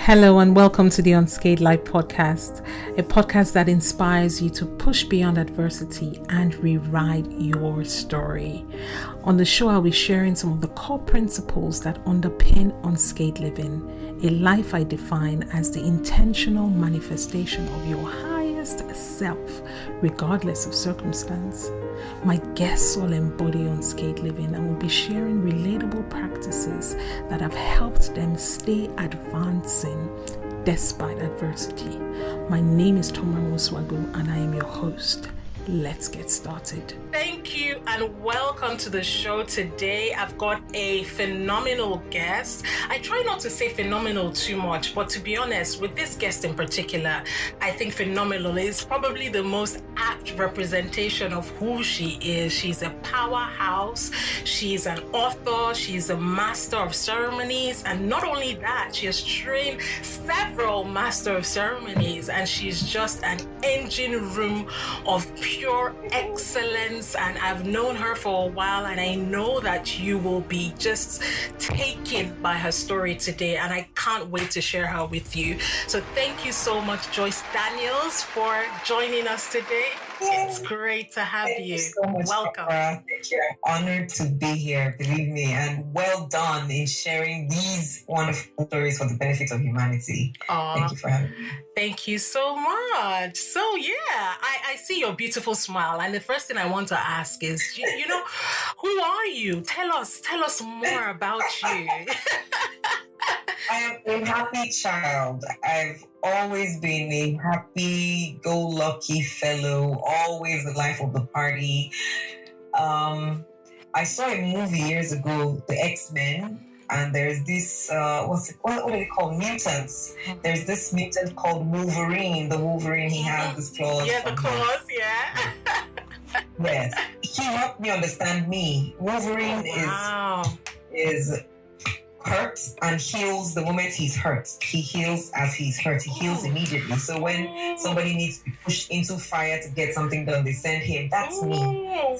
Hello and welcome to the Unscathed Life podcast, a podcast that inspires you to push beyond adversity and rewrite your story. On the show, I'll be sharing some of the core principles that underpin unscathed living, a life I define as the intentional manifestation of your highest self, regardless of circumstance. My guests all embody unscathed living and will be sharing relatable practices that have helped them stay advancing despite adversity. My name is Toma Muswago and I am your host. Let's get started. Thank you and welcome to the show. Today I've got a phenomenal guest. I try not to say phenomenal too much, but to be honest, with this guest in particular, I think phenomenal is probably the most apt representation of who she is. She's a powerhouse. She's an author. She's a master of ceremonies. And not only that, she has trained several master of ceremonies, and she's just an engine room of pure excellence. And I've known her for a while, and I know that you will be just taken by her story today, and I can't wait to share her with you. So thank you so much, Joyce Daniels, for joining us today. It's great to have you. Thank you so much, Welcome. Thank you. I'm honored to be here, believe me, and well done in sharing these wonderful stories for the benefit of humanity. Thank you for having me. Thank you so much. So yeah, I see your beautiful smile, and the first thing I want to ask is, you know, who are you? Tell us more about you. I am a happy child. I've always been a happy-go-lucky fellow, always the life of the party. I saw a movie years ago, The X-Men, and there's this, what do they call mutants? There's this mutant called Wolverine. The Wolverine, he has this claws. Yeah, the claws, yeah. Yes. He helped me understand me. Wolverine is hurt and heals the moment he's hurt. He heals as he's hurt. He heals immediately. So when somebody needs to be pushed into fire to get something done, they send him. That's me.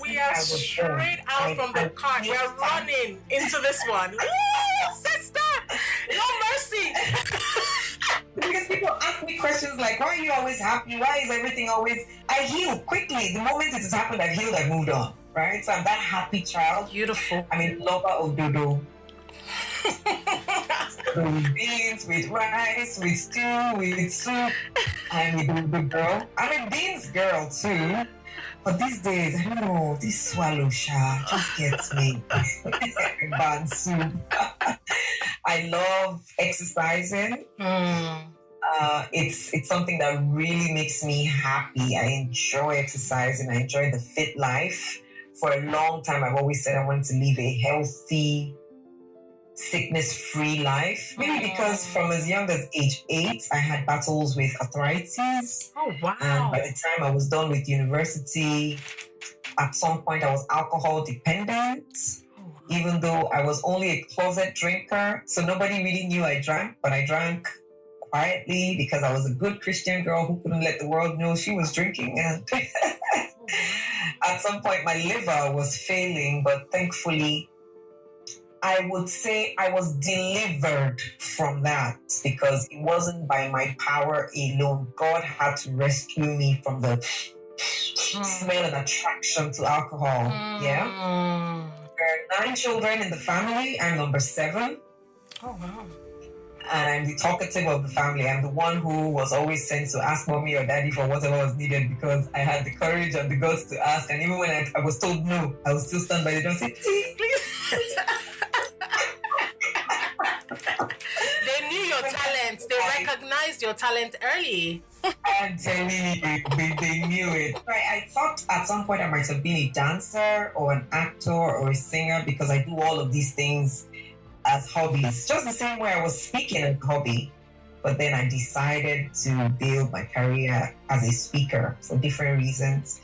We are straight out from the cart. We are running into this one. Ooh, sister! No mercy! Because people ask me questions like, why are you always happy? Why is everything always... I heal quickly. The moment it has happened, I've healed, I've moved on. Right? So I'm that happy child. Beautiful. I'm a lover of dodo. With beans, with rice, with stew, with soup. I'm a dodo girl. I'm a beans girl too. But these days, I don't know, this swallow just gets me. Bad soup. I love exercising. It's something that really makes me happy. I enjoy exercising. I enjoy the fit life. For a long time, I've always said I wanted to live a healthy, sickness-free life. Maybe because from as young as age 8, I had battles with arthritis. Oh, wow. And by the time I was done with university, at some point I was alcohol dependent, even though I was only a closet drinker. So nobody really knew I drank, but I drank quietly because I was a good Christian girl who couldn't let the world know she was drinking. And at some point my liver was failing, but thankfully I would say I was delivered from that because it wasn't by my power alone. God had to rescue me from the smell and attraction to alcohol. Yeah. There are 9 children in the family. I'm number 7. Oh, wow. And I'm the talkative of the family. I'm the one who was always sent to ask mommy or daddy for whatever was needed because I had the courage and the guts to ask. And even when I was told no, I would still stand by the door and say, please. They knew your talent. They recognized your talent early. I'm telling you, they knew it. I thought at some point I might have been a dancer or an actor or a singer because I do all of these things as hobbies. Just the same way I was speaking as a hobby. But then I decided to build my career as a speaker for different reasons.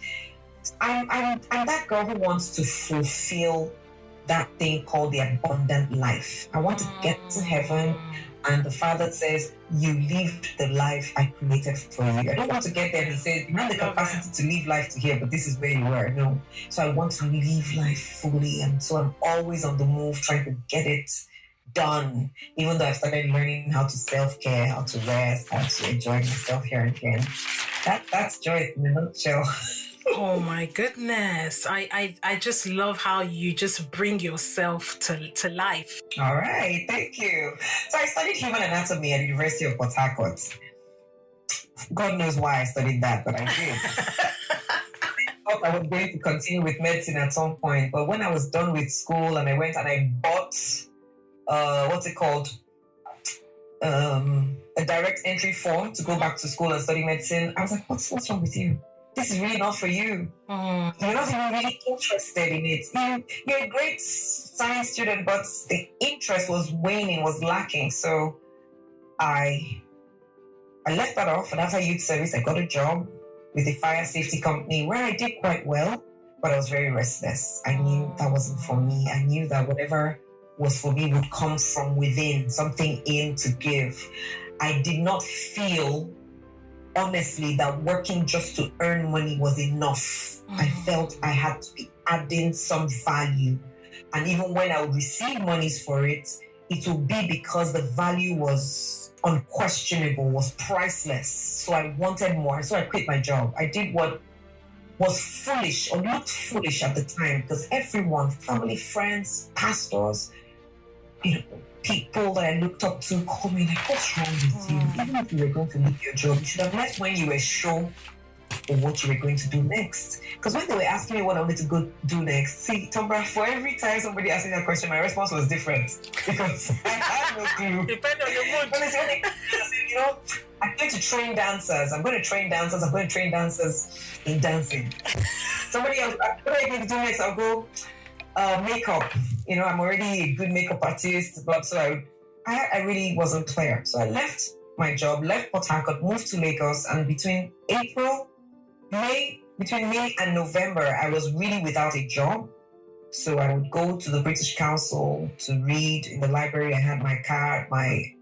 I'm that girl who wants to fulfill that thing called the abundant life. I want to get to heaven and the Father says, you lived the life I created for you. I don't want to get there and he says, you have the capacity to live life to here, but this is where you are. No. So I want to live life fully. And so I'm always on the move trying to get it done, even though I've started learning how to self-care, how to rest, how to enjoy myself here and again. That's Joyce in a nutshell. Oh my goodness. I just love how you just bring yourself to life. All right, thank you. So I studied human anatomy at the University of Port Harcourt. God knows why I studied that, but I did. I thought I was going to continue with medicine at some point, but when I was done with school and I went and I bought what's it called? A direct entry form to go back to school and study medicine. I was like, what's wrong with you? This is really not for you. You're not even really interested in it. You're a great science student, but the interest was waning, was lacking. So I left that off, and after youth service, I got a job with a fire safety company where I did quite well, but I was very restless. I knew that wasn't for me. I knew that whatever was for me would come from within, something in to give. I did not feel, honestly, that working just to earn money was enough. I felt I had to be adding some value. And even when I would receive monies for it, it would be because the value was unquestionable, was priceless. So I wanted more. So I quit my job. I did what was foolish or looked foolish at the time, because everyone, family, friends, pastors, people that I looked up to called me like, what's wrong with you? Even if you were going to leave your job, you should have left when you were sure of what you were going to do next. Because when they were asking me what I wanted to go do next, see, Tombra, for every time somebody asked me that question, my response was different. Because I had no clue. Depending on your mood. When they said, I'm going to train dancers. I'm going to train dancers in dancing. Somebody else, what are you going to do next? I'll go makeup. I'm already a good makeup artist, but so I really wasn't clear. So I left my job, left Port Harcourt, moved to Lagos, and between May and November, I was really without a job. So I would go to the British Council to read in the library. I had my card, my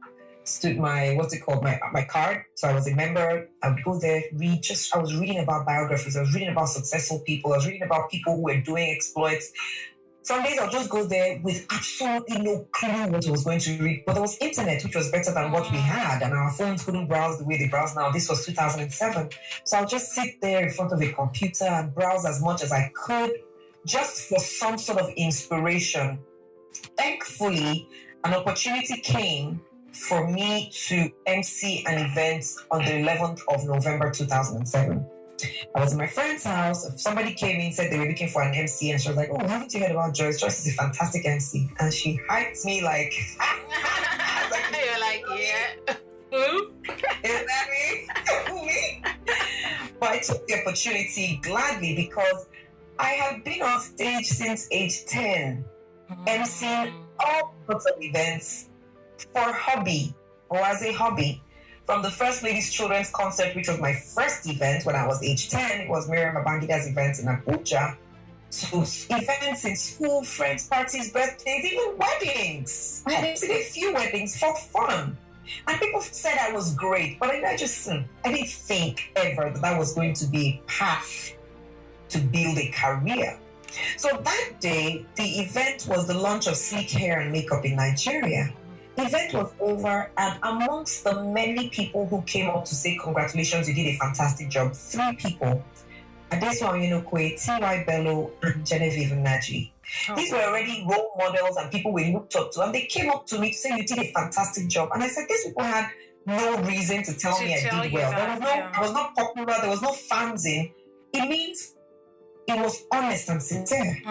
card. So I was a member. I would go there, I was reading about biographies. I was reading about successful people. I was reading about people who were doing exploits. Some days I'll just go there with absolutely no clue what I was going to read. But there was internet, which was better than what we had. And our phones couldn't browse the way they browse now. This was 2007. So I'll just sit there in front of a computer and browse as much as I could, just for some sort of inspiration. Thankfully, an opportunity came for me to MC an event on the 11th of November 2007. I was in my friend's house. Somebody came in, said they were looking for an MC, and she was like, "Oh, haven't you heard about Joyce? Joyce is a fantastic MC." And she hyped me like, You're like, yeah. Who? Is that me? Me? But I took the opportunity gladly because I had been on stage since age 10, MCing all sorts of events for hobby or as a hobby. From the First Lady's Children's Concert, which was my first event when I was age 10, it was Miriam Babangida's event in Abuja, to events in school, friends, parties, birthdays, even weddings. I had a few weddings for fun. And people said I was great, but I didn't think ever that was going to be a path to build a career. So that day, the event was the launch of Sleek Hair and Makeup in Nigeria. The event was over, and amongst the many people who came up to say congratulations, you did a fantastic job, 3 people: Adesu Oyinokwe, T.Y. Bello, and Genevieve Naji. These were already role models and people we looked up to, and they came up to me to say you did a fantastic job. And I said, these people had no reason to tell me I did well. I was not popular, there was no fanzine. It means it was honest and sincere.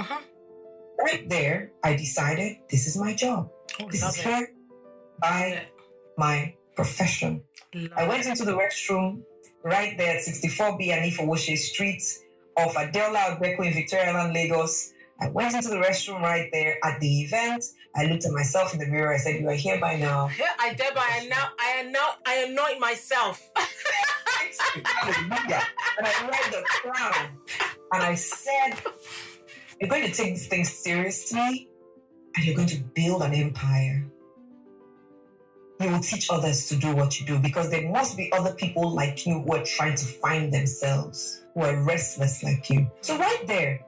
Right there, I decided this is my job. This is here by my profession. I went into the restroom right there at 64B and Ifowoshe Street off Adeola Agbeko in Victoria Island, Lagos. I went into the restroom right there at the event. I looked at myself in the mirror. I said, "You are here by now." I anoint myself. Hallelujah. And I read the crown. And I said, "You're going to take this thing seriously, and you're going to build an empire. You will teach others to do what you do, because there must be other people like you who are trying to find themselves, who are restless like you." So right there,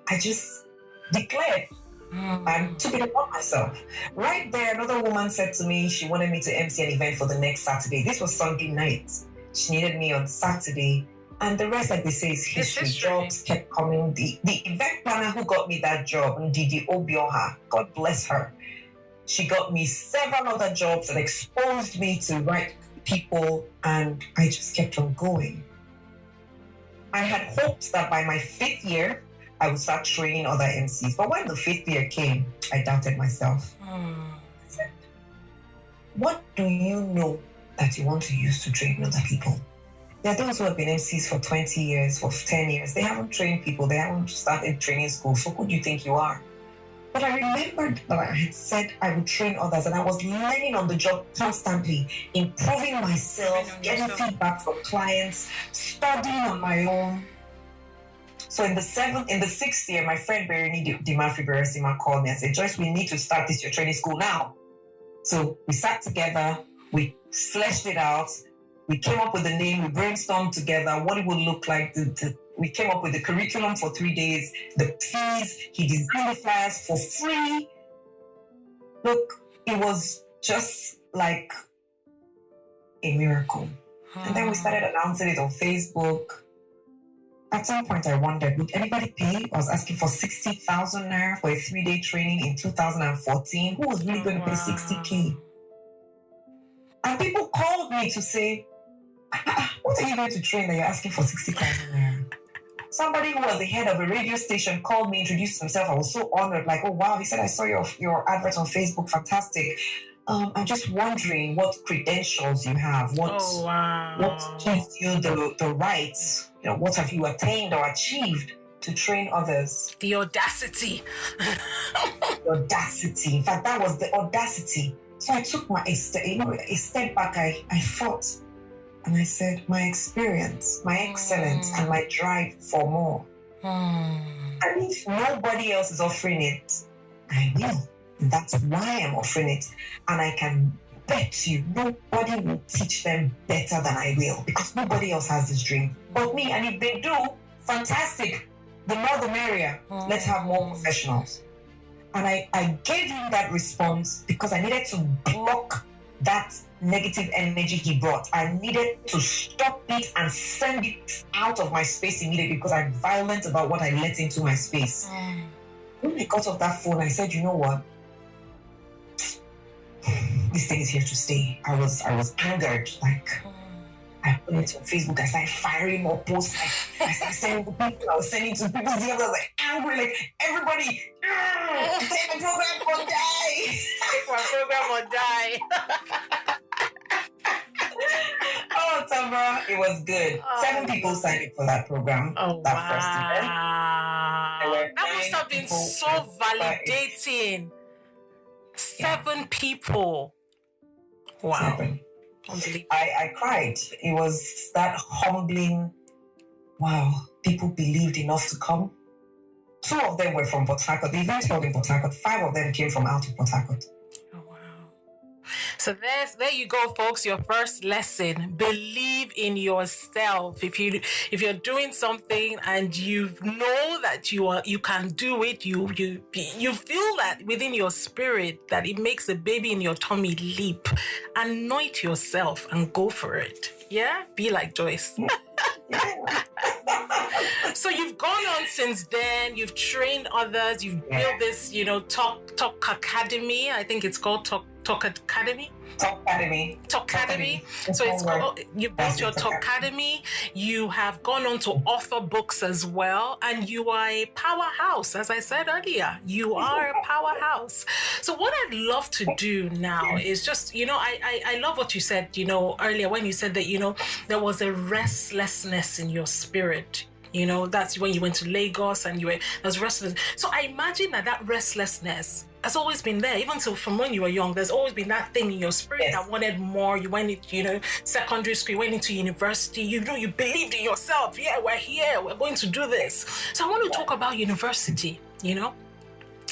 I just declared, and took it upon myself. Right there, another woman said to me she wanted me to MC an event for the next Saturday. This was Sunday night. She needed me on Saturday. And the rest, like they say, is history. Jobs kept coming. The event planner who got me that job, Ndidi Obioha, God bless her, she got me several other jobs and exposed me to right people, and I just kept on going. I had hoped that by my 5th year, I would start training other MCs. But when the 5th year came, I doubted myself. I said, what do you know that you want to use to train other people? There are those who have been MCs for 20 years, for 10 years. They haven't trained people. They haven't started training school. So who do you think you are? But I remembered that I had said I would train others, and I was learning on the job constantly, improving myself, getting feedback from clients, studying on my own. So in the 6th year, my friend Berini Dimafi Beresima called me and said, Joyce, we need to start your training school now. So we sat together, we fleshed it out, we came up with a name, we brainstormed together what it would look like. We came up with the curriculum for 3 days, the fees, he designed the flyers for free. Look, it was just like a miracle. And then we started announcing it on Facebook. At some point, I wondered, would anybody pay? I was asking for 60,000 naira for a 3-day training in 2014. Who was really going to pay 60K? And people called me to say, what are you going to train that you're asking for 60,000 naira? Somebody who was the head of a radio station called me, introduced himself. I was so honored, like, oh, wow. He said, I saw your advert on Facebook. Fantastic. I'm just wondering what credentials you have. What gives you the rights? What have you attained or achieved to train others? The audacity. The audacity. In fact, that was the audacity. So I took a step back. I thought, and I said, my experience, my excellence, and my drive for more. And if nobody else is offering it, I will. And that's why I'm offering it. And I can bet you nobody will teach them better than I will, because nobody else has this dream but me. And if they do, fantastic. The more the merrier. Let's have more professionals. And I gave him that response because I needed to block that negative energy he brought. I needed to stop it and send it out of my space immediately because I'm violent about what I let into my space. When I got off that phone, I said, you know what? This thing is here to stay. I was angered. Like, I put it on Facebook. I started firing more posts. I started sending to people. I was sending to people's DMs. I was like angry. Like, everybody, take my program or die. Take my program or die. Oh, Tamara, it was good. 7 people signed up for that program. First event. That must have been so validating. 7 people. Wow. 7. I cried. It was that humbling. Wow, people believed enough to come. 2 of them were from Port Harcourt. The event held in Port Harcourt. 5 of them came from out of Port Harcourt. Oh, wow. So there you go, folks. Your first lesson: believe in yourself. If you're doing something and you know that you can do it, you feel that within your spirit that it makes the baby in your tummy leap. Anoint yourself and go for it. Yeah, be like Joyce. So you've gone on since then. You've trained others. You've built this, Talk Academy. I think it's called Talk Academy. Talk Academy. So it's called, you've built your Talk Academy. You have gone on to author books as well. And you are a powerhouse. As I said earlier, you are a powerhouse. So what I'd love to do now is just, I love what you said, earlier when you said that, there was a restlessness in your spirit. That's when you went to Lagos and there was restlessness. So I imagine that restlessness has always been there. Even from when you were young, there's always been that thing in your spirit that wanted more. You went into, secondary school, you went into university, you believed in yourself. Yeah, we're here, we're going to do this. So I want to talk about university,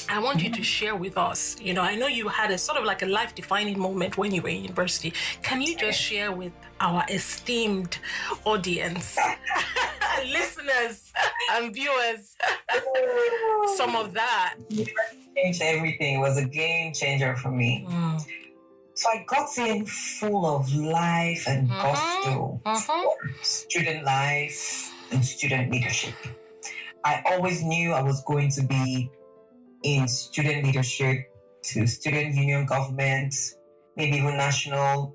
I want you to share with us, I know you had a sort of like a life-defining moment when you were in university. Can you just share with our esteemed audience a listeners and viewers some of that. Changed everything. It was a game changer for me. So I got in full of life and gusto for student life and student leadership. I always knew I was going to be in student leadership, to student union government, maybe even national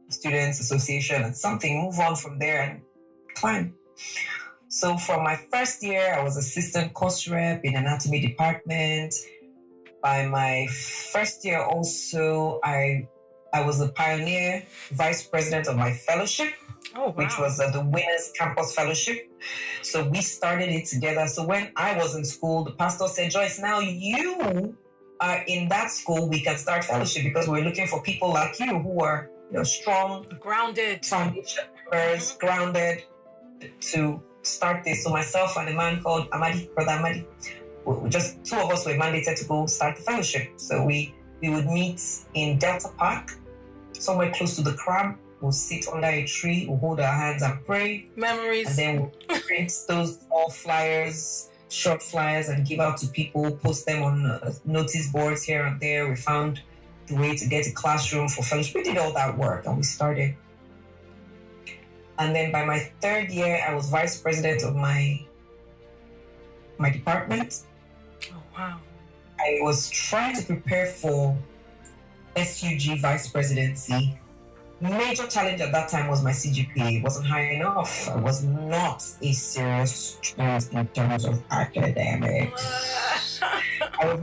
students association, and something, move on from there and climb. So from my first year, I was assistant course rep in anatomy department. By my first year also, I was the pioneer vice president of my fellowship, which was the Winners Campus Fellowship. So we started it together. So when I was in school, the pastor said, Joyce, now you are in that school, we can start fellowship because we're looking for people like you who are strong, grounded foundation members, grounded, to start this. So myself and a man called Amadi, Brother Amadi, just two of us were mandated to go start the fellowship. So we would meet in Delta Park, somewhere close to the Crab. We'll sit under a tree, we'll hold our hands and pray. Memories. And then we'll print those small flyers, short flyers, and give out to people, post them on notice boards here and there. We found the way to get a classroom for fellowship. We did all that work and we started. And then by my third year, I was vice president of my department. Oh, wow. I was trying to prepare for SUG vice presidency. Major challenge at that time was my CGPA. It wasn't high enough. I was not a serious student in terms of academics. I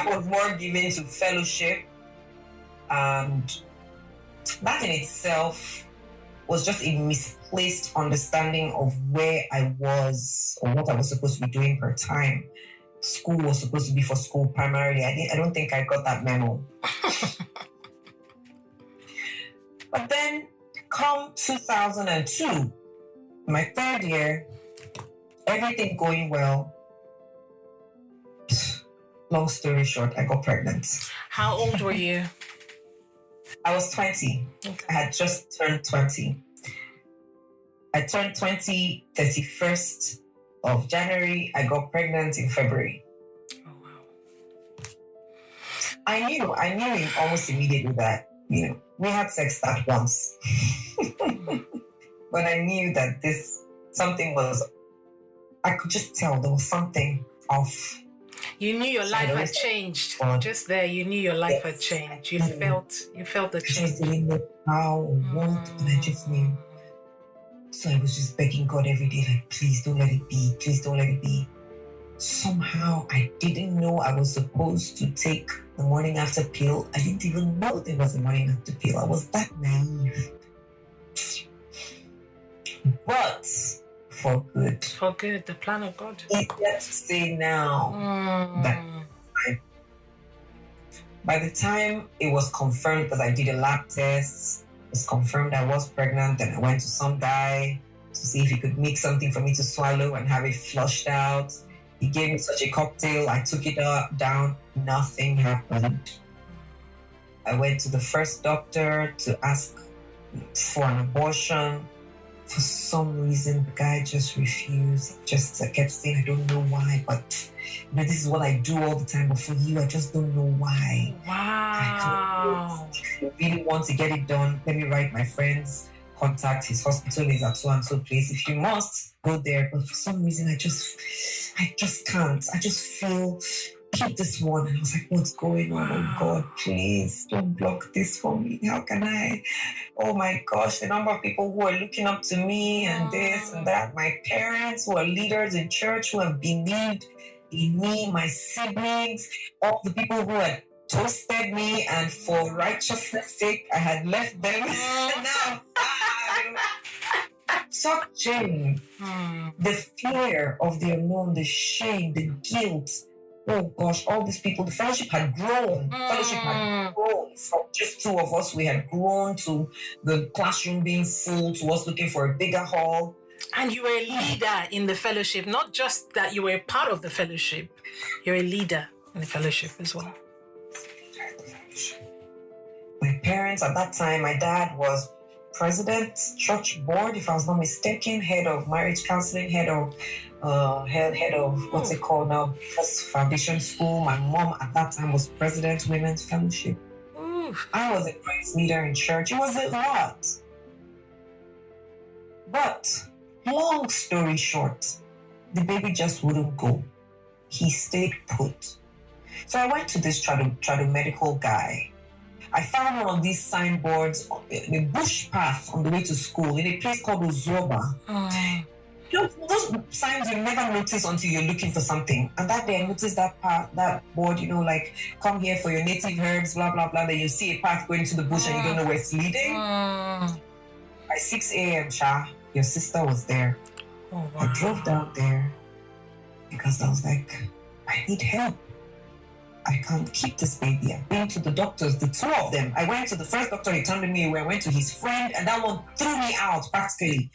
was more given to fellowship, and that in itself was just a misplaced understanding of where I was or what I was supposed to be doing per time. School was supposed to be for school primarily. I don't think I got that memo. But then, come 2002, my third year, everything going well. Long story short, I got pregnant. How old were you? I was 20. Okay. I had just turned 20. I turned 20, 31st of January. I got pregnant in February. Oh, wow. I knew almost immediately that, we had sex that once. But I knew that I could just tell there was something off. You knew your life had changed. Just there, you knew your life had changed. You felt the change. I just didn't know how or what, but I just knew. So I was just begging God every day, like, please don't let it be. Please don't let it be. Somehow I didn't know I was supposed to take the morning after pill. I didn't even know there was a morning after pill. I was that naive. But for good. For good, the plan of God. Easier to say now that by the time it was confirmed, because I did a lab test, it was confirmed I was pregnant, and I went to some guy to see if he could make something for me to swallow and have it flushed out. He gave me such a cocktail. I took it down. Nothing happened. I went to the first doctor to ask for an abortion. For some reason, the guy just refused. I kept saying, I don't know why, but this is what I do all the time. But for you, I just don't know why. Wow. If you really want to get it done, let me write my friend's contact. His hospital is at so and so place. If you must, go there. But for some reason, I just can't. I just feel, keep this one. And I was like, what's going on? Oh God, please don't block this for me. How can I? Oh my gosh, the number of people who are looking up to me and this and that. My parents who are leaders in church who have believed in me, my siblings, all the people who had toasted me, and for righteousness' sake, I had left them. Now, such shame. The fear of the unknown, the shame, the guilt. Oh gosh, all these people, the fellowship had grown. Fellowship had grown from just two of us. We had grown to the classroom being full, to us looking for a bigger hall. And you were a leader in the fellowship, not just that you were a part of the fellowship. You're a leader in the fellowship as well. My parents at that time, my dad was president, church board, if I was not mistaken, head of marriage counseling, head of what's it called now? First Foundation School. My mom at that time was president, Women's Fellowship. I was a praise leader in church. It was a lot. But long story short, the baby just wouldn't go. He stayed put. So I went to this medical guy. I found one of these signboards in a bush path on the way to school in a place called Uzoba. Those signs you never notice until you're looking for something. And that day I noticed that board, like come here for your native herbs, blah, blah, blah. Then you see a path going to the bush and you don't know where it's leading. By 6 a.m., Sha, your sister was there. Oh, wow. I drove down there because I was like, I need help. I can't keep this baby. I've been to the doctors, the two of them. I went to the first doctor, he turned me away. I went to his friend, and that one threw me out practically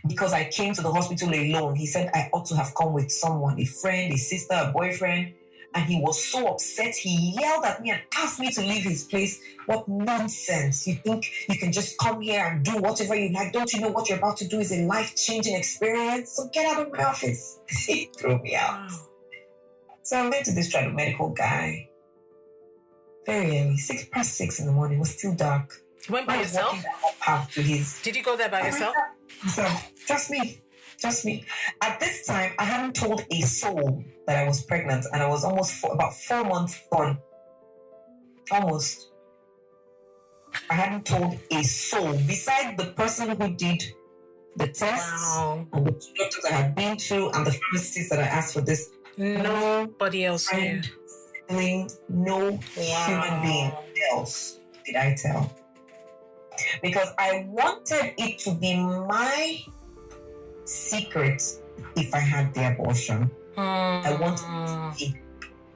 because I came to the hospital alone. He said I ought to have come with someone, a friend, a sister, a boyfriend. And he was so upset. He yelled at me and asked me to leave his place. What nonsense. You think you can just come here and do whatever you like? Don't you know what you're about to do is a life-changing experience? So get out of my office. He threw me out. Wow. So I went to this medical guy very early, 6:06 in the morning. It was still dark. You went by yourself? Did you go there by yourself? Just me. At this time, I hadn't told a soul that I was pregnant, and I was about 4 months on. Almost. I hadn't told a soul besides the person who did the tests and the doctors I had been to and the pharmacists that I asked for this. Nobody else knew. No human being else did I tell. Because I wanted it to be my secret if I had the abortion. I wanted it to be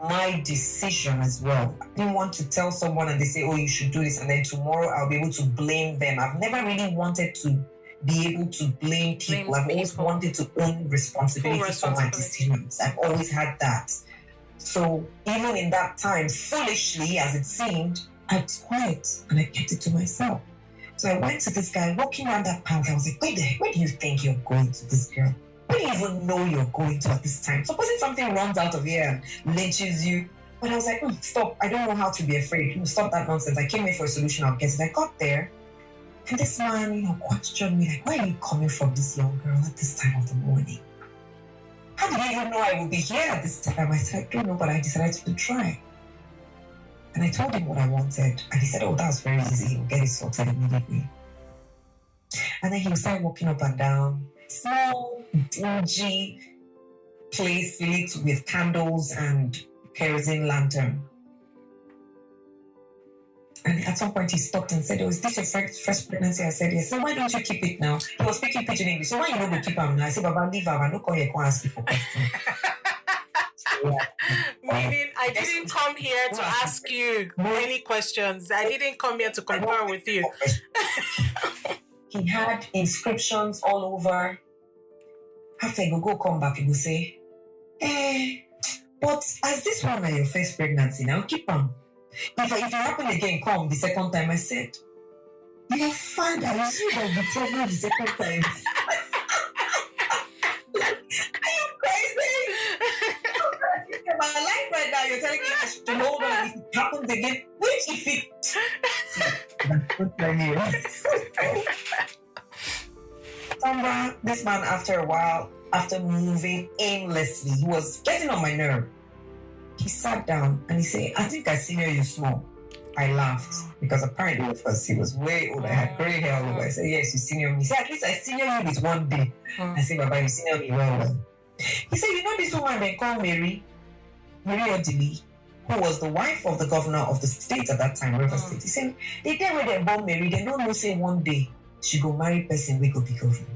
my decision as well. I didn't want to tell someone and they say, oh, you should do this, and then tomorrow I'll be able to blame them. I've never really wanted to be able to blame people. I've always wanted to own responsibility for my decisions. I've always had that. So even in that time, foolishly as it seemed, I was quiet and I kept it to myself. So I went to this guy walking around that path. I was like, where do you think you're going to this girl? Where do you even know you're going to at this time? Supposing something runs out of here and lynches you. But I was like, stop. I don't know how to be afraid. Stop that nonsense. I came here for a solution. I'll get it. I got there. And this man, questioned me like, why are you coming from this young girl at this time of the morning? How did you even know I would be here at this time? I said, I don't know, but I decided to try. And I told him what I wanted. And he said, oh, that's very easy. He'll get it sorted immediately. And then he would start walking up and down. Small, dingy place lit with candles and kerosene lantern. And at some point he stopped and said, oh, is this your first pregnancy? I said, yes. So why don't you keep it now? He was speaking pidgin English. So why you don't go keep him now? I said, Baba, leave him. I don't call you and ask you for questions. Meaning, I didn't come here to ask you any questions. I didn't come here to compare with you. He had inscriptions all over. After I go come back, he will say, but as this one is your first pregnancy, now keep him. If it happen again, come the second time. I said, you find out you will be trouble the second time. Are you crazy? My life right now, you're telling me I should hold on if it happens again. Which if it this man, after a while, after moving aimlessly, he was getting on my nerve. He sat down and he said, I think I senior you small. I laughed because apparently, of course, he was way older. I had gray hair all over. I said, yes, you senior me. He said, at least I senior you this one day. I said, Baba, you senior me well. He said, you know this woman they call Mary Odili, who was the wife of the governor of the state at that time, River State. He said, they tell where they born Mary, they don't know say one day she go marry person we go be governor.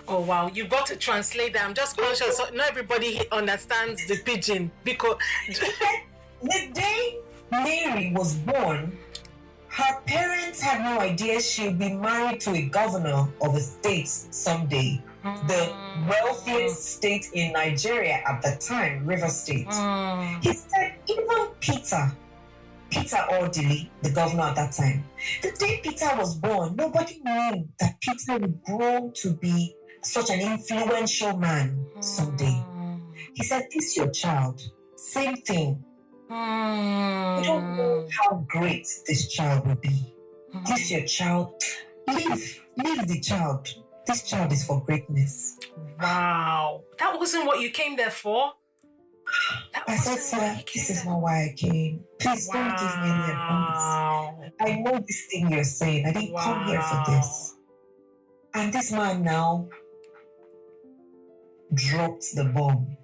Oh wow, you've got to translate that. I'm just conscious so not everybody understands the pidgin because the day Mary was born, her parents had no idea she'd be married to a governor of a state someday. The wealthiest state in Nigeria at the time, River State. He said even Peter Peter Ordili, the governor at that time. The day Peter was born, nobody knew that Peter would grow to be such an influential man someday. He said, "This is your child." Same thing. You don't know how great this child will be. This is your child. Leave the child. This child is for greatness. Wow. That wasn't what you came there for? I said, "Sir, this is not why I came. Please don't give me any advice. I know this thing you're saying. I didn't come here for this." And this man now dropped the bomb.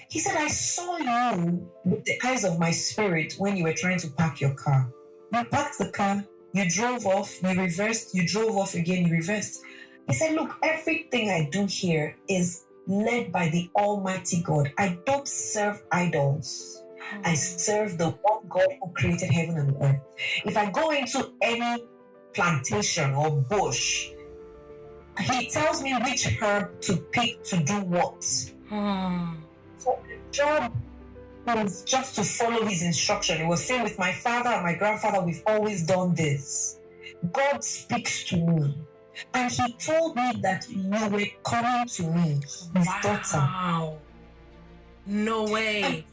He said, "I saw you with the eyes of my spirit when you were trying to park your car. You parked the car, you drove off, you reversed, you drove off again, you reversed." He said, "Look, everything I do here is led by the Almighty God. I don't serve idols. I serve the one God who created heaven and earth. If I go into any plantation or bush, He tells me which herb to pick to do what. So the job was just to follow His instruction. It was same with my father and my grandfather. We've always done this. God speaks to me. And He told me that you were coming to me, His daughter." No way.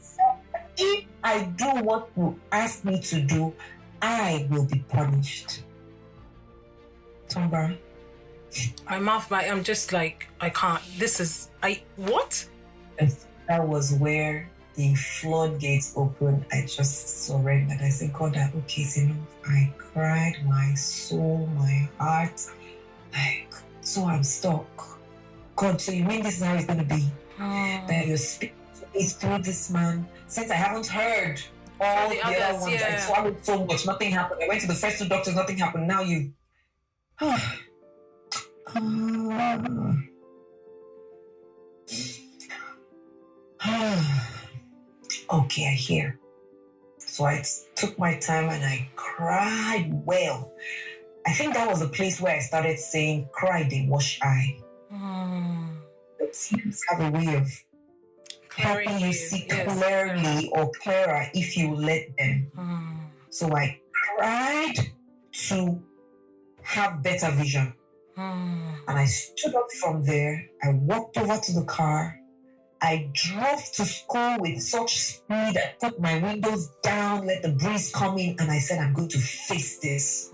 "If I do what you ask me to do, I will be punished." Tombra. I'm just like, I can't. What? That was where the floodgates opened. I just surrendered. I said, "God, okay, it's enough." I cried my soul, my heart. So I'm stuck. "God, so you mean this is how it's going to be? That you're speaking to me through this man? Since I haven't heard all the other ones, I swallowed so much, nothing happened. I went to the first two doctors, nothing happened. Now you..." Okay, I hear. So I took my time and I cried well. I think that was the place where I started saying, "Cry, they wash eye." But tears have a way of helping you see clearly or clearer if you let them. So I cried to have better vision. And I stood up from there. I walked over to the car. I drove to school with such speed. I put my windows down, let the breeze come in, and I said, "I'm going to face this.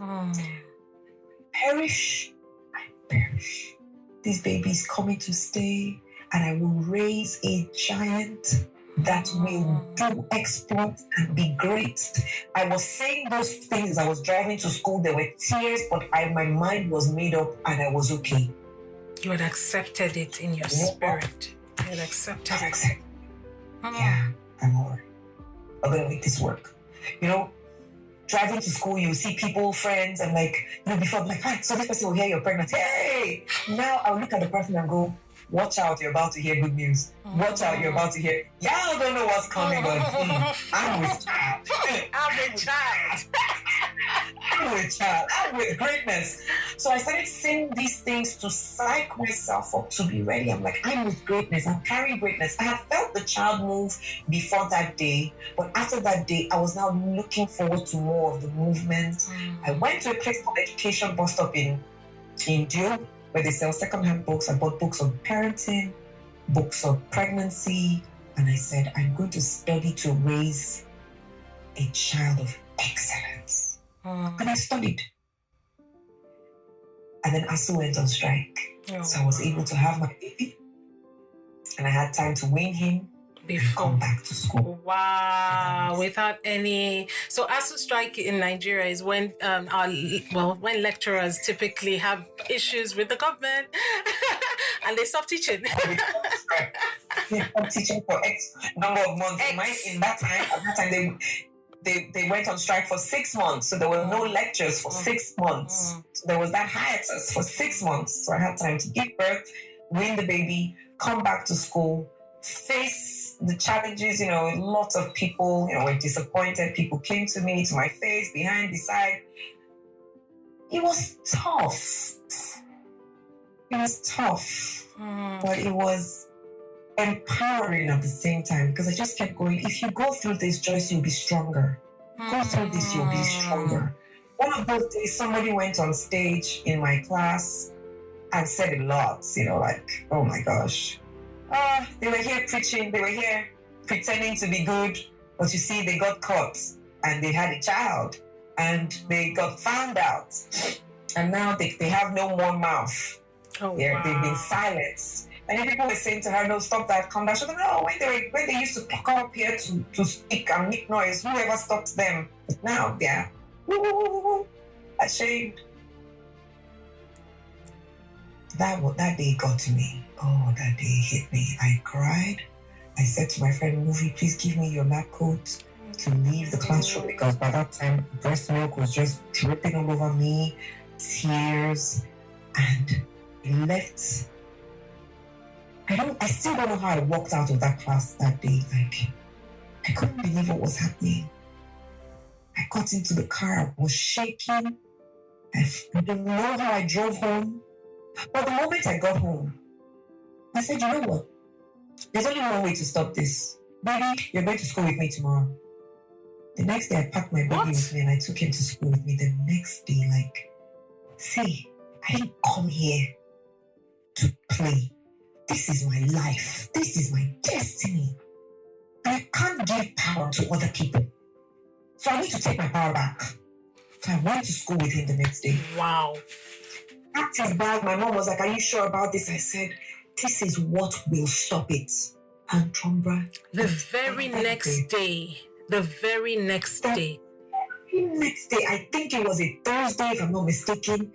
Perish, I perish. This baby is coming to stay, and I will raise a giant that will do exploits and be great." I was saying those things. I was driving to school. There were tears, but my mind was made up, and I was okay. You had accepted it in your spirit. You had accepted it. Yeah, I'm all right. I'm going to make this work. Driving to school, you see people, friends, and before I'm like, "Hi, so this person will hear you're pregnant. Hey!" Now I'll look at the person and go, "Watch out, you're about to hear good news. Watch out, you're about to hear..." Y'all don't know what's coming, but I'm with child. I'm with child. I'm with child. I'm with greatness. So I started saying these things to psych myself up to be ready. I'm like, I'm with greatness. I'm carrying greatness. I had felt the child move before that day, but after that day, I was now looking forward to more of the movement. I went to a place called Education Bus Stop in Dio, where they sell secondhand books. I bought books on parenting, books on pregnancy, and I said, "I'm going to study to raise a child of excellence." And I studied. And then ASU went on strike. So I was able to have my baby. And I had time to wean him before come back to school. Wow, without any... So ASU strike in Nigeria is when when lecturers typically have issues with the government and they stop teaching. They stopped teaching for X number of months. At that time, they went on strike for 6 months. So there were no lectures for 6 months. So there was that hiatus for 6 months. So I had time to give birth, wean the baby, come back to school, face the challenges. Lots of people, were disappointed. People came to me, to my face, behind, beside. It was tough. But it was empowering at the same time, because I just kept going. If you go through this, Joyce, you'll be stronger. Go through this, you'll be stronger. One of those days, somebody went on stage in my class and said a lot, like, oh my gosh. They were here preaching, they were here pretending to be good, but you see, they got caught and they had a child and they got found out. And now they have no more mouth. Oh, They've been silenced. And then people were saying to her, no, stop that, calm down. She was like, no, when they used to come up here to speak and make noise, whoever stopped them. But now they're ashamed. That day got to me. Oh, that day hit me. I cried. I said to my friend Movie, please give me your lab coat to leave the classroom, because by that time breast milk was just dripping all over me, tears, and I left. I still don't know how I walked out of that class that day. Like, I couldn't believe what was happening. I got into the car, I was shaking. I don't know how I drove home. But the moment I got home, I said, you know what? There's only one way to stop this. Baby, you're going to school with me tomorrow. The next day, I packed my baby with me and I took him to school with me. The next day, like, see, I didn't come here to play. This is my life. This is my destiny. And I can't give power to other people. So I need to take my power back. So I went to school with him the next day. Wow. Packed his bag. My mom was like, are you sure about this? I said, this is what will stop it. And Trombra. The very next day, I think it was a Thursday, if I'm not mistaken, I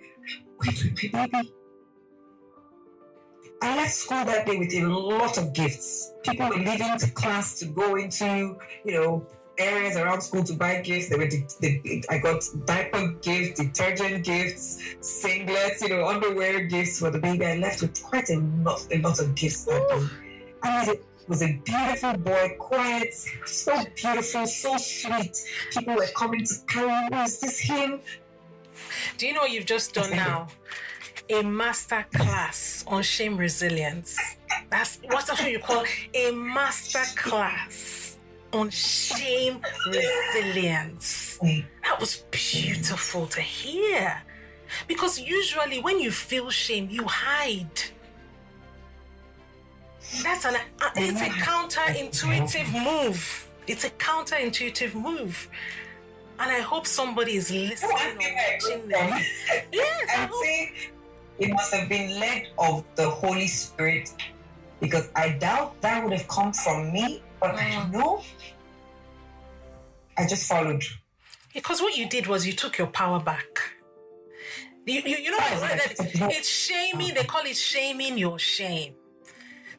went with my baby. I left school that day with a lot of gifts. People were leaving to class to go into, areas around school to buy gifts. I got diaper gifts, detergent gifts, singlets, underwear gifts for the baby. I left with quite a lot of gifts that day. And it was a beautiful boy, quiet, so beautiful, so sweet. People were coming to carry him. Oh, is this him? Do you know what you've just done now? A master class on shame resilience. That's what you call a master class on shame resilience. That was beautiful to hear. Because usually when you feel shame, you hide. It's a counterintuitive move. It's a counterintuitive move. And I hope somebody is listening or watching this. Yes, I think it must have been led of the Holy Spirit, because I doubt that would have come from me, but I don't know. I just followed. Because what you did was you took your power back. You know it's shaming. They call it shaming your shame.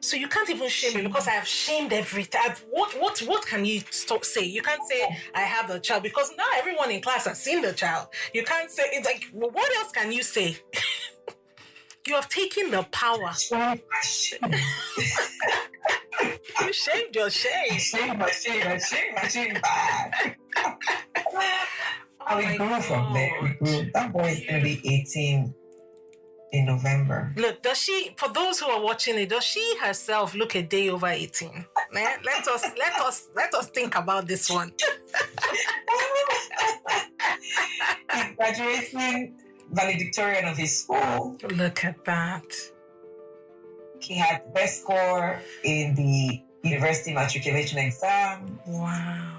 So you can't even shame me because I have shamed everything. What can you say? You can't say I have a child because now everyone in class has seen the child. You can't say, it's like, what else can you say? You have taken the power. You shamed your shame. I shamed my shame back. We grew from there. That boy is going to be 18 in November. Look, for those who are watching it, does she herself look a day over 18? Let us think about this one. He's graduating valedictorian of his school. Look at that. He had the best score in the university matriculation exam. Wow.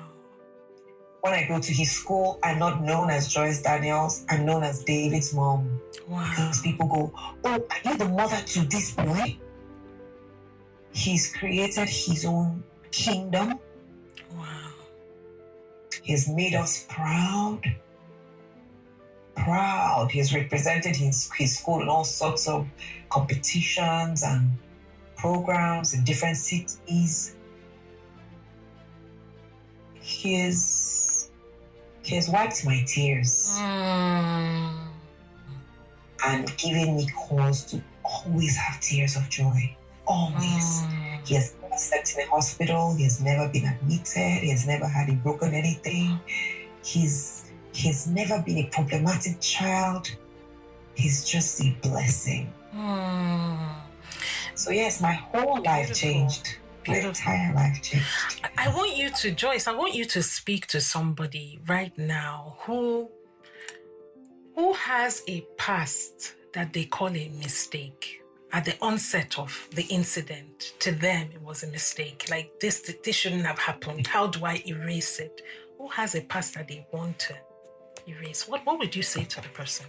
When I go to his school, I'm not known as Joyce Daniels. I'm known as David's mom. Wow. Because people go, oh, are you the mother to this boy? He's created his own kingdom. Wow. He's made us proud. Proud. He's represented his school in all sorts of competitions and programs in different cities. He has wiped my tears and given me cause to always have tears of joy. Always. He has never slept in a hospital. He has never been admitted. He has never had a broken anything. He's never been a problematic child. He's just a blessing. So yes, my whole life changed. My entire life changed. I want you to, Joyce, I want you to speak to somebody right now who has a past that they call a mistake. At the onset of the incident, to them it was a mistake. Like this shouldn't have happened. How do I erase it? Who has a past that they want to erase? What would you say to the person?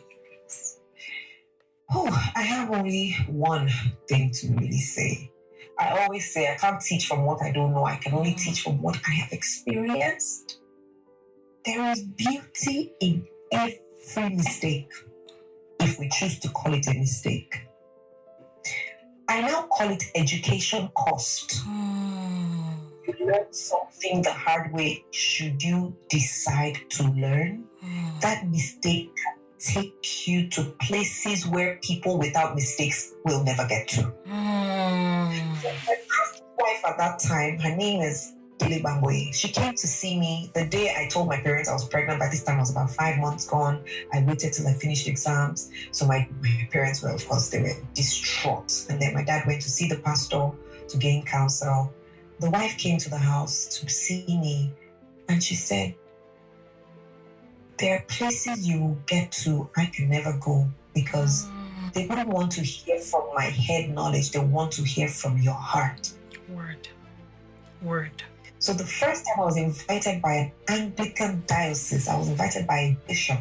Oh, I have only one thing to really say. I always say I can't teach from what I don't know. I can only teach from what I have experienced. There is beauty in every mistake, if we choose to call it a mistake. I now call it education cost. You learn something the hard way should you decide to learn. That mistake can take you to places where people without mistakes will never get to. So my past wife at that time, her name is Dele Bamboye. She came to see me the day I told my parents I was pregnant. By this time, I was about 5 months gone. I waited till I finished exams. So my parents were, of course, they were distraught. And then my dad went to see the pastor to gain counsel. The wife came to the house to see me, and she said, there are places you will get to I can never go, because they wouldn't want to hear from my head knowledge. They want to hear from your heart. Word. So the first time I was invited by an Anglican diocese, I was invited by a bishop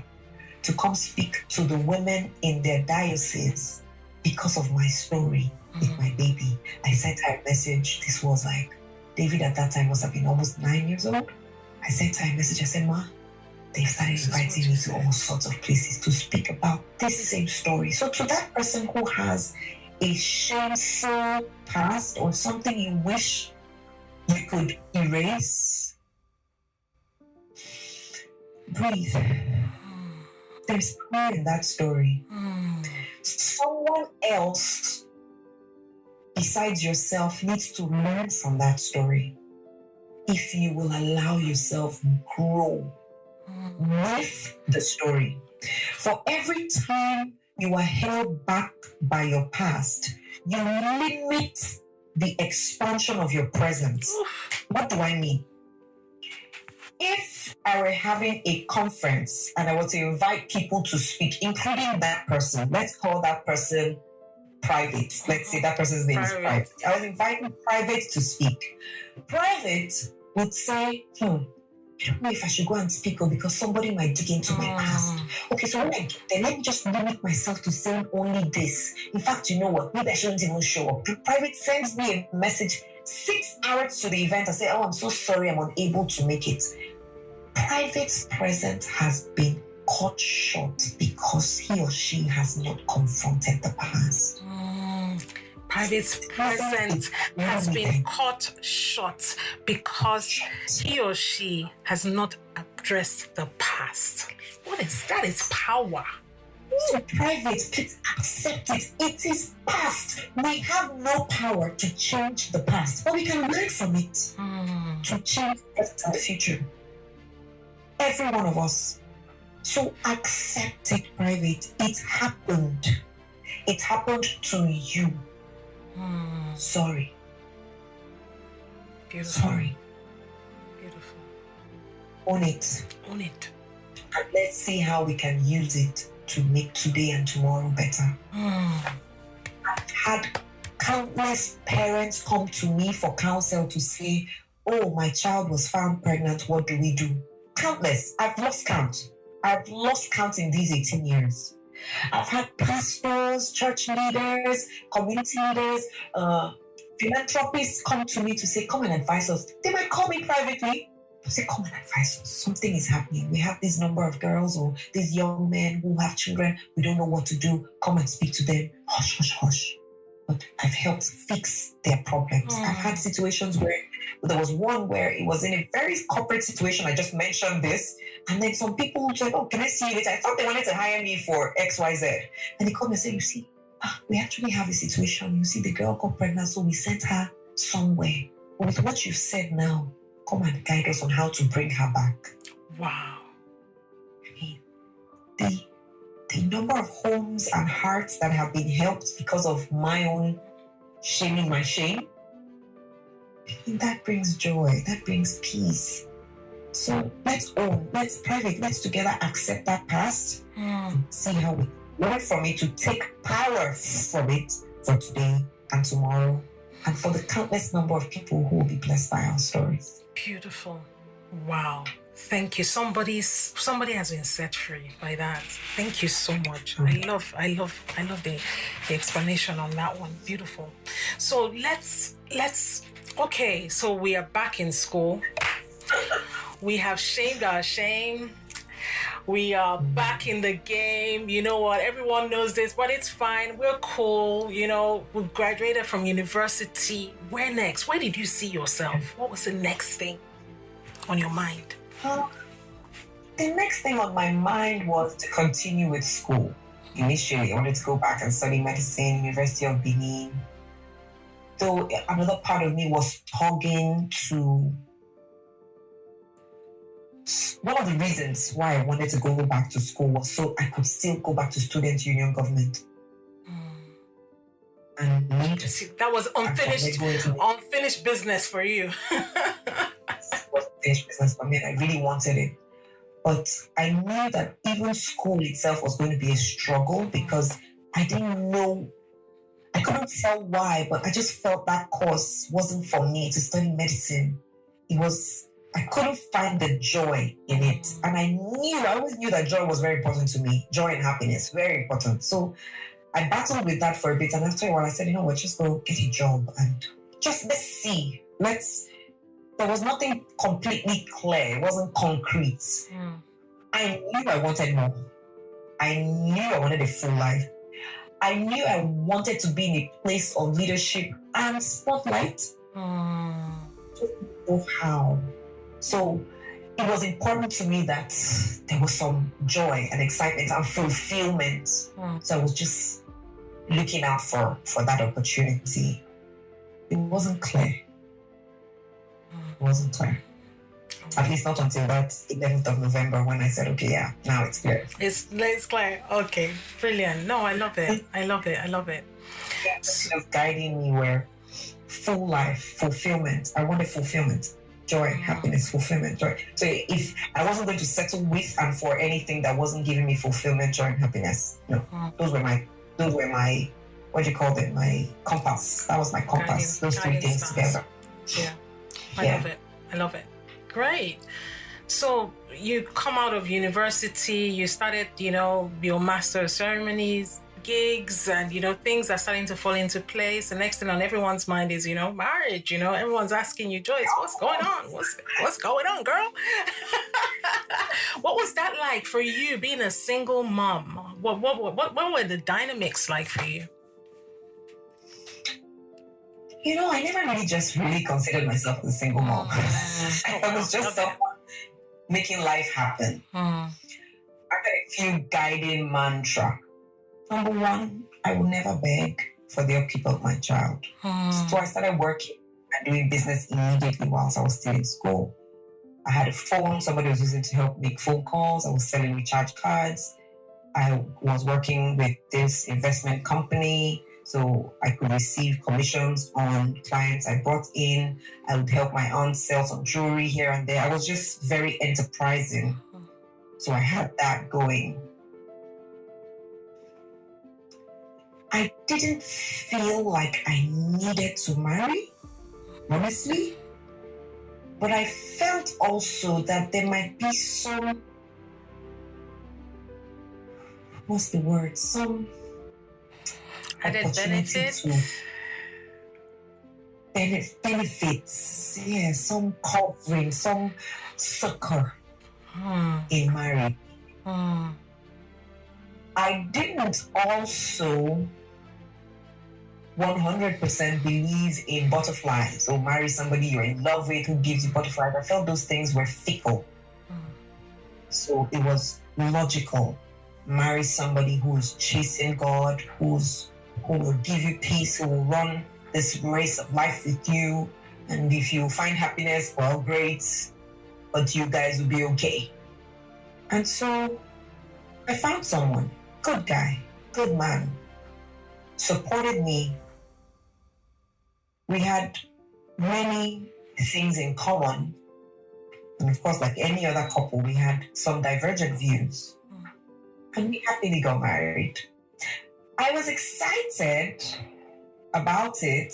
to come speak to the women in their diocese because of my story with my baby. I sent her a message. This was like, David at that time must have been almost 9 years old. I sent her a message. I said, Ma, they started inviting me to all sorts of places to speak about this same story. So to that person who has a shameful past or something you wish you could erase, breathe. There's power in that story. Someone else besides yourself needs to learn from that story. If you will allow yourself grow with the story. For every time you are held back by your past, you limit the expansion of your present. What do I mean? If I were having a conference and I were to invite people to speak, including that person, let's call that person Private. Let's say that person's name is Private. I was inviting Private to speak. Private would say, I don't know if I should go and speak because somebody might dig into my past. Okay, so when I get there, let me just limit myself to saying only this. In fact, you know what? Maybe I shouldn't even show up. Private sends me a message 6 hours to the event and say, I'm so sorry, I'm unable to make it. Private's present has been cut short because he or she has not confronted the past. Private's present has been cut short because he or she has not addressed the past. What is that? Is power. So Private, please accept it. It is past. We have no power to change the past, but we can learn from it to change the present and the future. Every one of us. So accept it, Private. It happened. It happened to you. Sorry. Beautiful. Sorry. Beautiful. Own it. Own it. And let's see how we can use it to make today and tomorrow better. I've had countless parents come to me for counsel to say, oh, my child was found pregnant. What do we do? Countless. I've lost count. I've lost count in these 18 years. I've had pastors, church leaders, community leaders, philanthropists come to me to say, come and advise us. They might call me privately. They'll say, come and advise us. Something is happening. We have this number of girls or these young men who have children. We don't know what to do. Come and speak to them. Hush, hush, hush. But I've helped fix their problems. I've had situations where there was one where it was in a very corporate situation. I just mentioned this. And then some people said, oh, can I see you later? I thought they wanted to hire me for XYZ. And they called me and said, you see, we actually have a situation. You see, the girl got pregnant, so we sent her somewhere. But with what you've said now, come and guide us on how to bring her back. Wow. I mean, the number of homes and hearts that have been helped because of my own shaming my shame. And that brings joy, that brings peace. So let's together accept that past and see how we learn from it to take power from it for today and tomorrow and for the countless number of people who will be blessed by our stories. Beautiful. Wow. Thank you. Somebody has been set free by that. Thank you so much. I love the explanation on that one. Beautiful. So let's okay, so we are back in school. We have shamed our shame. We are back in the game. You know what? Everyone knows this, but it's fine. We're cool. You know, we graduated from university. Where next? Where did you see yourself? What was the next thing on your mind? The next thing on my mind was to continue with school. Initially, I wanted to go back and study medicine, University of Benin. Though another part of me was tugging to... One of the reasons why I wanted to go back to school was so I could still go back to student union government. And that was unfinished business for you. It was unfinished business for me, and I really wanted it. But I knew that even school itself was going to be a struggle because I didn't know, I couldn't tell why, but I just felt that course wasn't for me to study medicine. I couldn't find the joy in it. And I always knew that joy was very important to me. Joy and happiness, very important. So I battled with that for a bit. And after a while, I said, you know what, just go get a job and just let's see. There was nothing completely clear. It wasn't concrete. I knew I wanted more. I knew I wanted a full life. I knew I wanted to be in a place of leadership and spotlight. Just didn't know how. So it was important to me that there was some joy and excitement and fulfillment. So I was just looking out for that opportunity. It wasn't clear. It wasn't clear. At least not until that 11th of November when I said, okay, yeah, now it's clear. It's clear. Okay, brilliant. No, I love it. I love it. Yeah, just guiding me where full life, fulfillment. I wanted fulfillment, joy, happiness, fulfillment, joy. So if I wasn't going to settle with and for anything that wasn't giving me fulfillment, joy, and happiness, no, those were my, what do you call them? My compass. That was my compass. Those three things together. Yeah, I love it. Great. So you come out of university, you started, your master of ceremonies, gigs, and, things are starting to fall into place. The next thing on everyone's mind is, marriage, everyone's asking you, Joyce, what's going on? What's going on, girl? What was that like for you being a single mom? What were the dynamics like for you? I never really considered myself a single mom. I was just someone making life happen. I had a few guiding mantra. Number one, I will never beg for the upkeep of my child. So I started working and doing business immediately whilst I was still in school. I had a phone somebody was using to help make phone calls. I was selling recharge cards. I was working with this investment company, so I could receive commissions on clients I brought in. I would help my aunt sell some jewelry here and there. I was just very enterprising. So I had that going. I didn't feel like I needed to marry, honestly. But I felt also that there might be some, some added benefits. Benefits, yeah, some covering, some succor in marriage. I didn't also 100% believe in butterflies or marry somebody you're in love with who gives you butterflies. I felt those things were fickle. So it was logical. Marry somebody who's chasing God, who will give you peace, who will run this race of life with you. And if you find happiness, well, great, but you guys will be okay. And so I found someone, good guy, good man, supported me. We had many things in common. And of course, like any other couple, we had some divergent views. And we happily got married. I was excited about it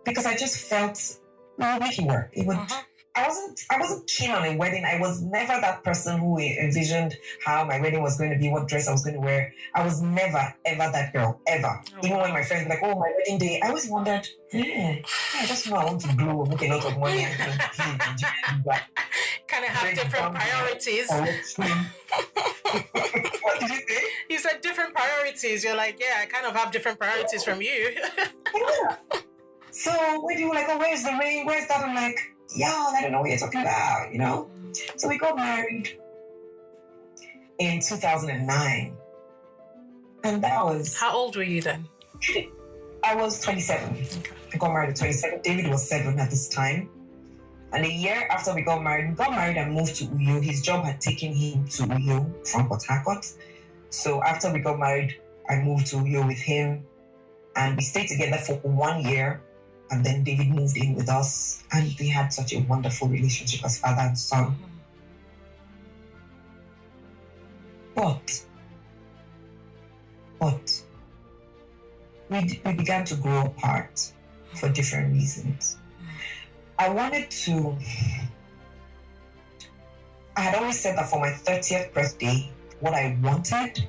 because I just felt we would make it work. It would. I wasn't keen on a wedding. I was never that person who envisioned how my wedding was going to be, what dress I was going to wear. I was never, ever that girl, ever. Even when my friends were like, oh, my wedding day, I always wondered, I just know I want to glow, make a lot of money and kind of have different priorities. What did you say? You said different priorities. You're like, yeah, I kind of have different priorities from you. Yeah. So when you were like, oh, where's the ring? Where's that? I'm like, yeah, I don't know what you're talking about, you know? So we got married in 2009. And that was... How old were you then? I was 27. Okay. I got married at 27. David was 7 at this time. And a year after we got married and moved to Uyo. His job had taken him to Uyo from Port Harcourt. So after we got married, I moved to Uyo with him. And we stayed together for 1 year. And then David moved in with us, and we had such a wonderful relationship as father and son. But we began to grow apart for different reasons. I had always said that for my 30th birthday, what I wanted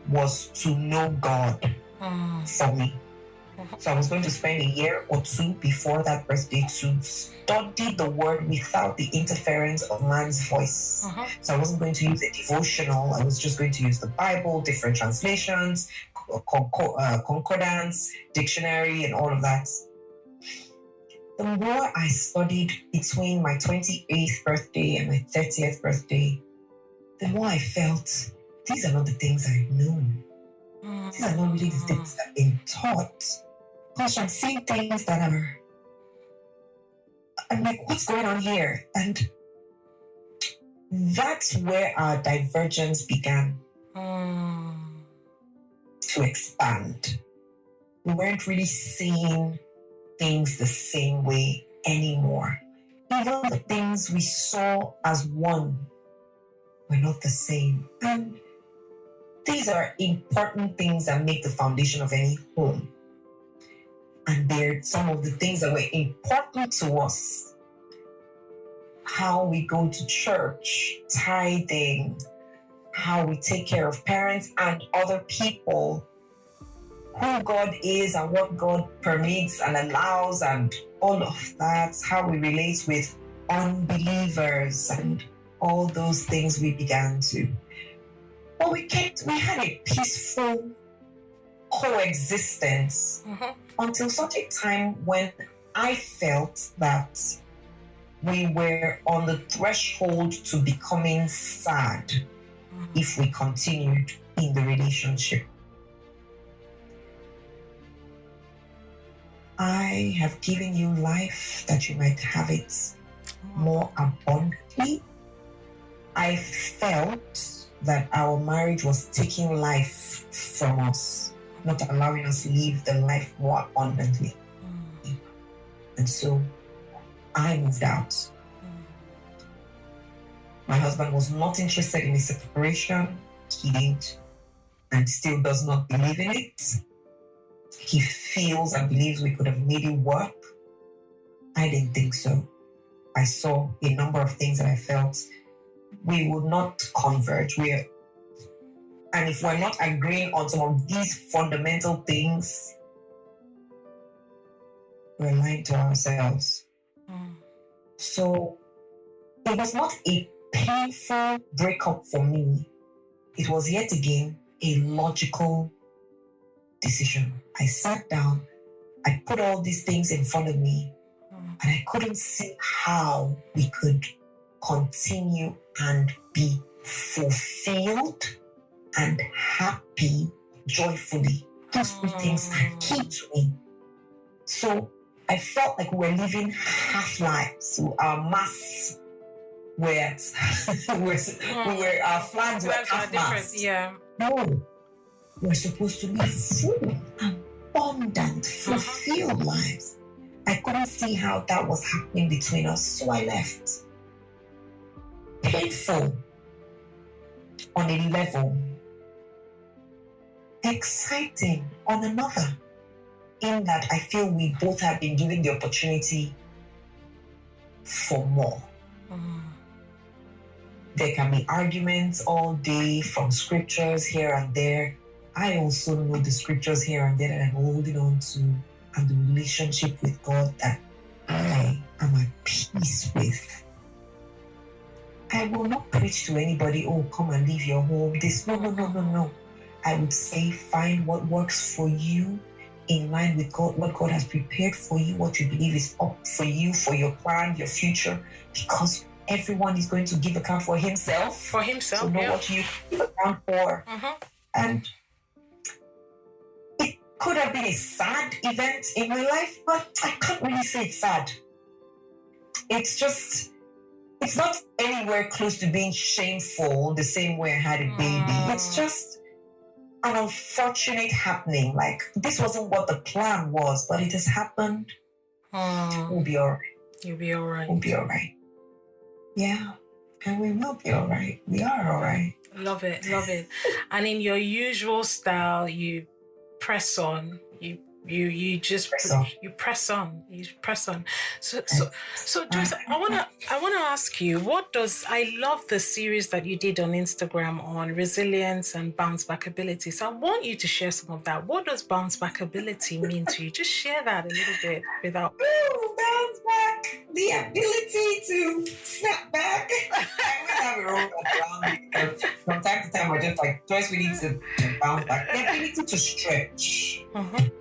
was to know God for me. So I was going to spend a year or two before that birthday to study the word without the interference of man's voice. So I wasn't going to use a devotional. I was just going to use the Bible, different translations, concordance, dictionary, and all of that. The more I studied between my 28th birthday and my 30th birthday, the more I felt these are not the things I've known. These are not really the things I've been taught. Gosh, I'm seeing things that I'm like, what's going on here? And that's where our divergence began to expand. We weren't really seeing things the same way anymore. Even the things we saw as one were not the same. And these are important things that make the foundation of any home. And they're some of the things that were important to us. How we go to church, tithing, how we take care of parents and other people, who God is and what God permits and allows and all of that, how we relate with unbelievers and all those things we began to. But we had a peaceful coexistence until such a time when I felt that we were on the threshold to becoming sad if we continued in the relationship. I have given you life that you might have it more abundantly. I felt that our marriage was taking life from us, not allowing us to live the life more abundantly. And so I moved out. My husband was not interested in a separation. He didn't and still does not believe in it. He feels and believes we could have made it work. I didn't think so. I saw a number of things that I felt we would not converge. And if we're not agreeing on some of these fundamental things, we're lying to ourselves. So it was not a painful breakup for me. It was yet again a logical decision. I sat down, I put all these things in front of me, and I couldn't see how we could continue and be fulfilled and happy joyfully. Those three things are key to me. So I felt like we were living half lives. So our masts were our flags were half masts. Yeah. No, we're supposed to be full. abundant, fulfilled lives. I couldn't see how that was happening between us, so I left. Painful on a level, exciting on another, in that I feel we both have been given the opportunity for more. There can be arguments all day from scriptures here and there. I also know the scriptures here and there that I'm holding on to, and the relationship with God that I am at peace with. I will not preach to anybody, oh, come and leave your home. No. I would say find what works for you in line with God, what God has prepared for you, what you believe is up for you, for your plan, your future, because everyone is going to give account for himself. For himself, so know what you give account for. And it could have been a sad event in my life, but I can't really say it's sad. It's not anywhere close to being shameful the same way I had a baby. It's just an unfortunate happening. Like, this wasn't what the plan was, but it has happened. We'll be all right. You'll be all right. We'll be all right. Yeah, and we will be all right. We are all right. Love it. And in your usual style, you press on. You just press on. So Joyce, I wanna ask you, I love the series that you did on Instagram on resilience and bounce back ability. So I want you to share some of that. What does bounce back ability mean to you? Just share that a little bit without bounce back, the ability to snap back. I might have a roll around because from time to time I just like, Joyce, we need to bounce back. The ability to stretch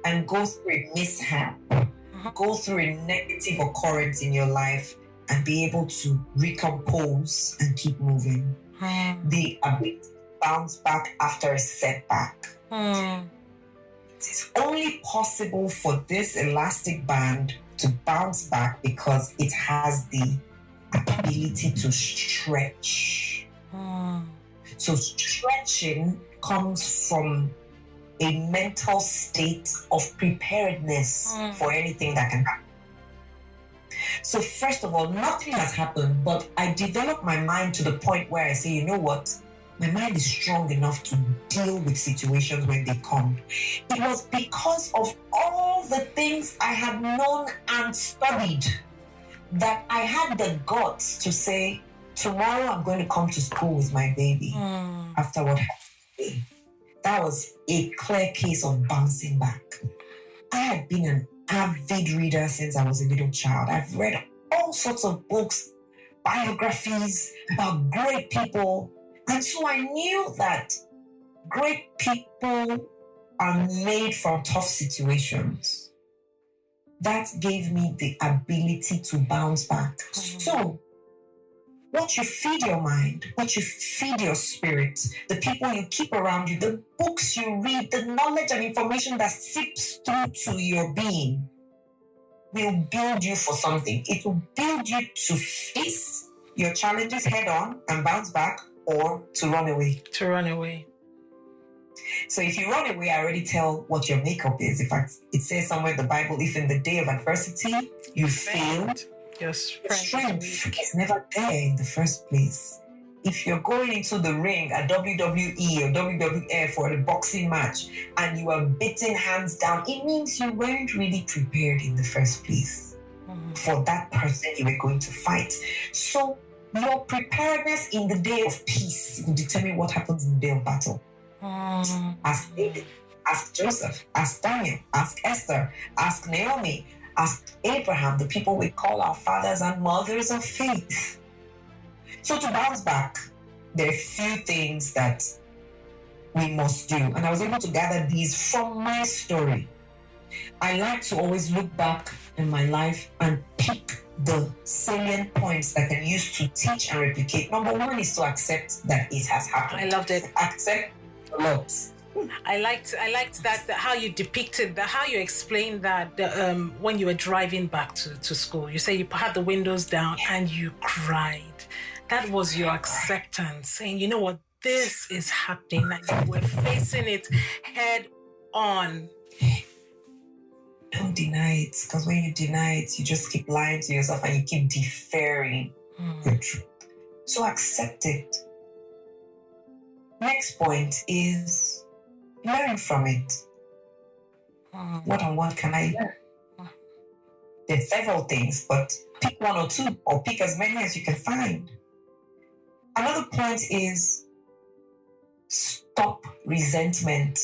and go through a mishap, go through a negative occurrence in your life and be able to recompose and keep moving. The ability to bounce back after a setback. It is only possible for this elastic band to bounce back because it has the ability to stretch. So stretching comes from a mental state of preparedness for anything that can happen. So first of all, nothing has happened, but I developed my mind to the point where I say, you know what? My mind is strong enough to deal with situations when they come. It was because of all the things I had known and studied that I had the guts to say, tomorrow I'm going to come to school with my baby after what happened today. That was a clear case of bouncing back. I have been an avid reader since I was a little child. I've read all sorts of books, biographies about great people. And so I knew that great people are made from tough situations. That gave me the ability to bounce back. So, what you feed your mind, what you feed your spirit, the people you keep around you, the books you read, the knowledge and information that seeps through to your being will build you for something. It will build you to face your challenges head on and bounce back, or to run away. So if you run away, I already tell what your makeup is. In fact, it says somewhere in the Bible, if in the day of adversity you failed, your strength is never there in the first place. If you're going into the ring at WWE or WWF for a boxing match and you are beaten hands down, it means you weren't really prepared in the first place for that person you were going to fight. So your preparedness in the day of peace will determine what happens in the day of battle. Ask David, ask Joseph, ask Daniel, ask Esther, ask Naomi, ask Abraham, the people we call our fathers and mothers of faith. So to bounce back, there are few things that we must do. And I was able to gather these from my story. I like to always look back in my life and pick the salient points that I can use to teach and replicate. Number one is to accept that it has happened. I loved it. Accept a lot. I liked that how you depicted that, how you explained that when you were driving back to school. You say you had the windows down and you cried. That was your acceptance, saying, you know what, this is happening, and you were facing it head on. don't deny it, because when you deny it, you just keep lying to yourself and you keep deferring the truth. So accept it. Next point is learn from it. What and what can I learn? There are several things, but pick one or two, or pick as many as you can find. Another point is stop resentment.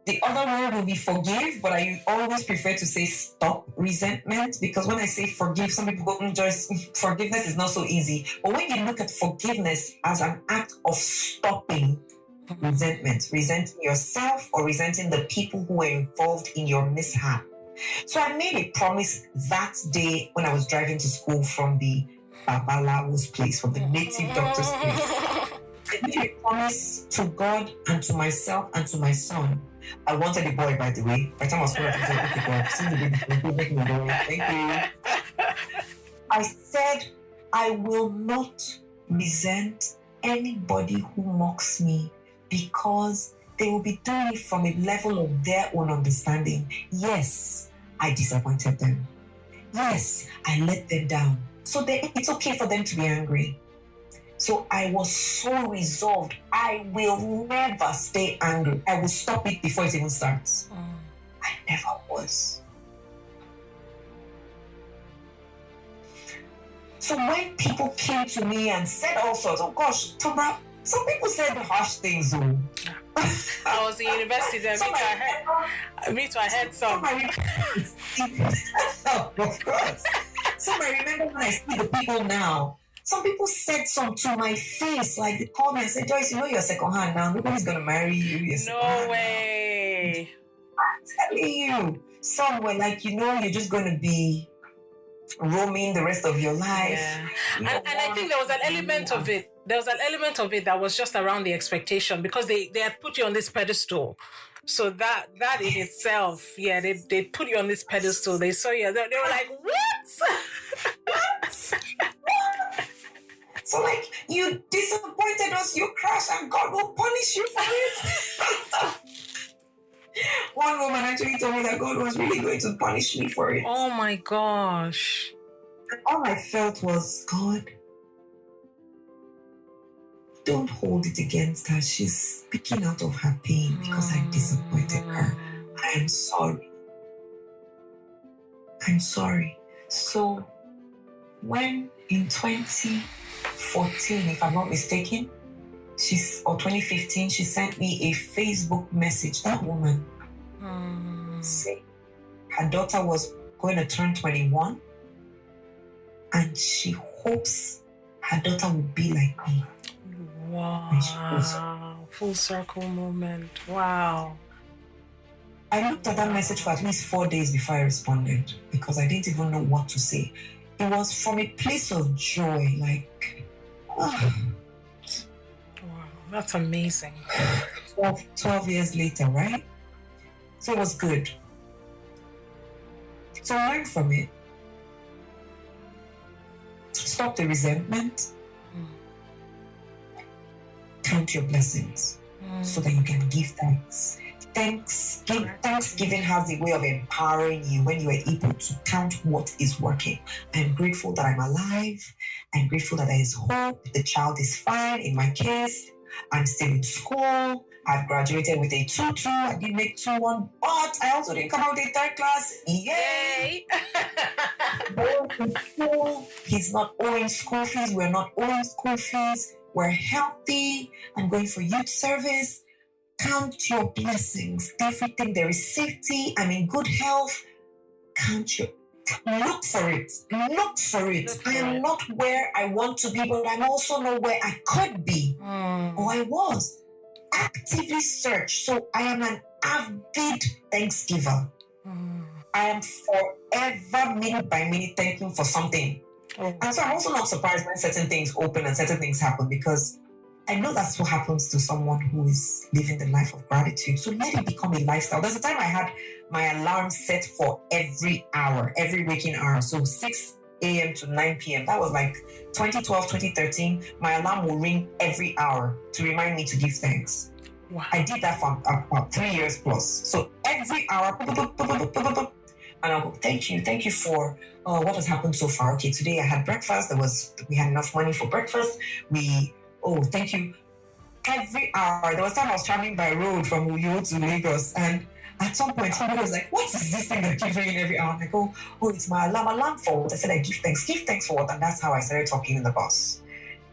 The other word will be forgive, but I always prefer to say stop resentment, because when I say forgive, some people go, Joyce, forgiveness is not so easy. But when you look at forgiveness as an act of stopping resentment, resenting yourself or resenting the people who were involved in your mishap. So I made a promise that day when I was driving to school from the Babalawo's place, from the native doctor's place. I made a promise to God and to myself and to my son. I wanted a boy, by the way. By the time I was going to say, okay, God, see the baby, make me a boy. Thank you. I said, I will not resent anybody who mocks me, because they will be doing it from a level of their own understanding. Yes, I disappointed them. Yes, I let them down. So it's okay for them to be angry. So I was so resolved. I will never stay angry. I will stop it before it even starts. I never was. So when people came to me and said all sorts, oh gosh, Toba, some people said harsh things. I was in university then. Me too, I heard some. Of course. So I remember when I see the people now, some people said some to my face, like they called me and said, Joyce, you know you're second hand now. Nobody's going to marry you. No way. I'm telling you. Some were like, you're just going to be roaming the rest of your life. Yeah. And I think there was an element of it. There was an element of it that was just around the expectation, because they had put you on this pedestal. So that in itself, yeah, they put you on this pedestal. They saw you. They were like, what? So like, you disappointed us, you crashed, and God will punish you for it. One woman actually told me that God was really going to punish me for it. Oh my gosh. And all I felt was, God, don't hold it against her. She's speaking out of her pain because I disappointed her. I am sorry. I'm sorry. So when in 2014, if I'm not mistaken, or 2015, she sent me a Facebook message. That woman said her daughter was going to turn 21 and she hopes her daughter will be like me. Wow. Full circle moment. Wow. I looked at that message for at least 4 days before I responded, because I didn't even know what to say. It was from a place of joy, like, wow, that's amazing. 12 years later, right? So it was good. So learn from it. Stop the resentment. Count your blessings so that you can give thanks. Thanksgiving has a way of empowering you when you are able to count what is working. I'm grateful that I'm alive. I'm grateful that there is hope. The child is fine. In my case, I'm still in school. I've graduated with a 2-2. I didn't make 2-1, but I also didn't come out with a third class. Yay! He's not owing school fees. We're not owing school fees. We're healthy. I'm going for youth service. Count your blessings. Everything. There is safety. I'm in good health. Look for it. I am not where I want to be, but I'm also not where I could be. Or I was. Actively search. So I am an avid Thanksgiver. I am forever, minute by minute, thanking for something. And so I'm also not surprised when certain things open and certain things happen, because I know that's what happens to someone who is living the life of gratitude. So let it become a lifestyle. There's a time I had my alarm set for every hour, every waking hour. So 6 a.m. to 9 p.m. That was like 2012, 2013. My alarm will ring every hour to remind me to give thanks. Wow. I did that for about 3 years plus. So every hour, and I'll go, thank you for what has happened so far. Okay, today I had breakfast. We had enough money for breakfast. Thank you. Every hour, there was time I was traveling by road from Uyo to Lagos, and at some point somebody was like, what is this thing that keeps ringing every hour? I'm like, oh, it's my alarm for what? I said, I give thanks for what? And that's how I started talking in the bus.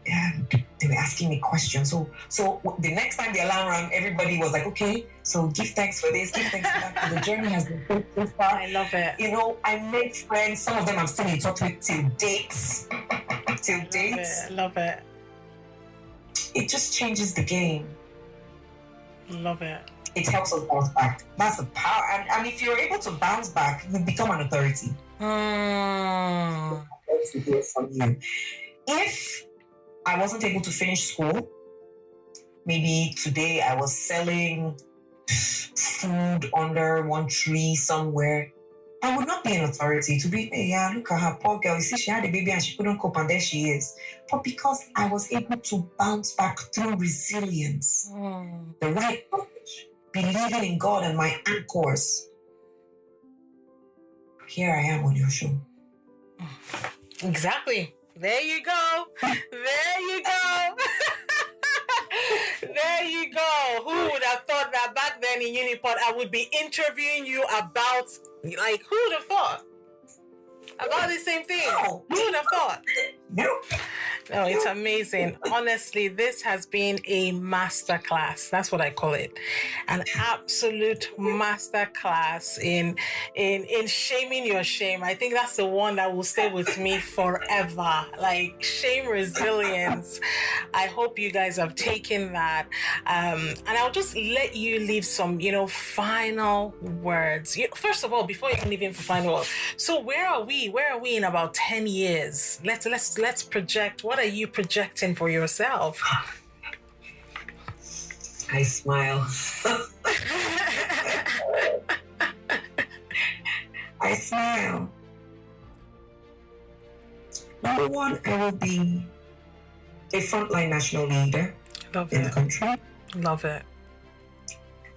And they were asking me questions. So the next time the alarm rang, everybody was like, okay, so give thanks for this, give thanks for that. And the journey has been so far. I love it. You know, I made friends. Some of them I'm still in touch with till dates. Love it. It just changes the game. Love it. It helps us bounce back. That's the power. And if you're able to bounce back, you become an authority. From you. If I wasn't able to finish school, maybe today I was selling food under one tree somewhere, I would not be an authority to be, hey, yeah, look at her, poor girl. You see, she had a baby and she couldn't cope, and there she is. But because I was able to bounce back through resilience, the right knowledge, believing in God and my anchors, here I am on your show. Exactly. There you go. There you go. There you go. Who would have thought that back then in Unipod I would be interviewing you about, like, who would have thought? About the same thing. No. Who would have thought? No. No, it's amazing. Honestly, this has been a masterclass. That's what I call it. An absolute masterclass in shaming your shame. I think that's the one that will stay with me forever. Like, shame resilience. I hope you guys have taken that. And I'll just let you leave some, final words. First of all, before you can leave in for final words, so where are we? Where are we in about 10 years? Let's project. What are you projecting for yourself? I smile. I smile. Number one, I will be a frontline national leader in the country. Love it.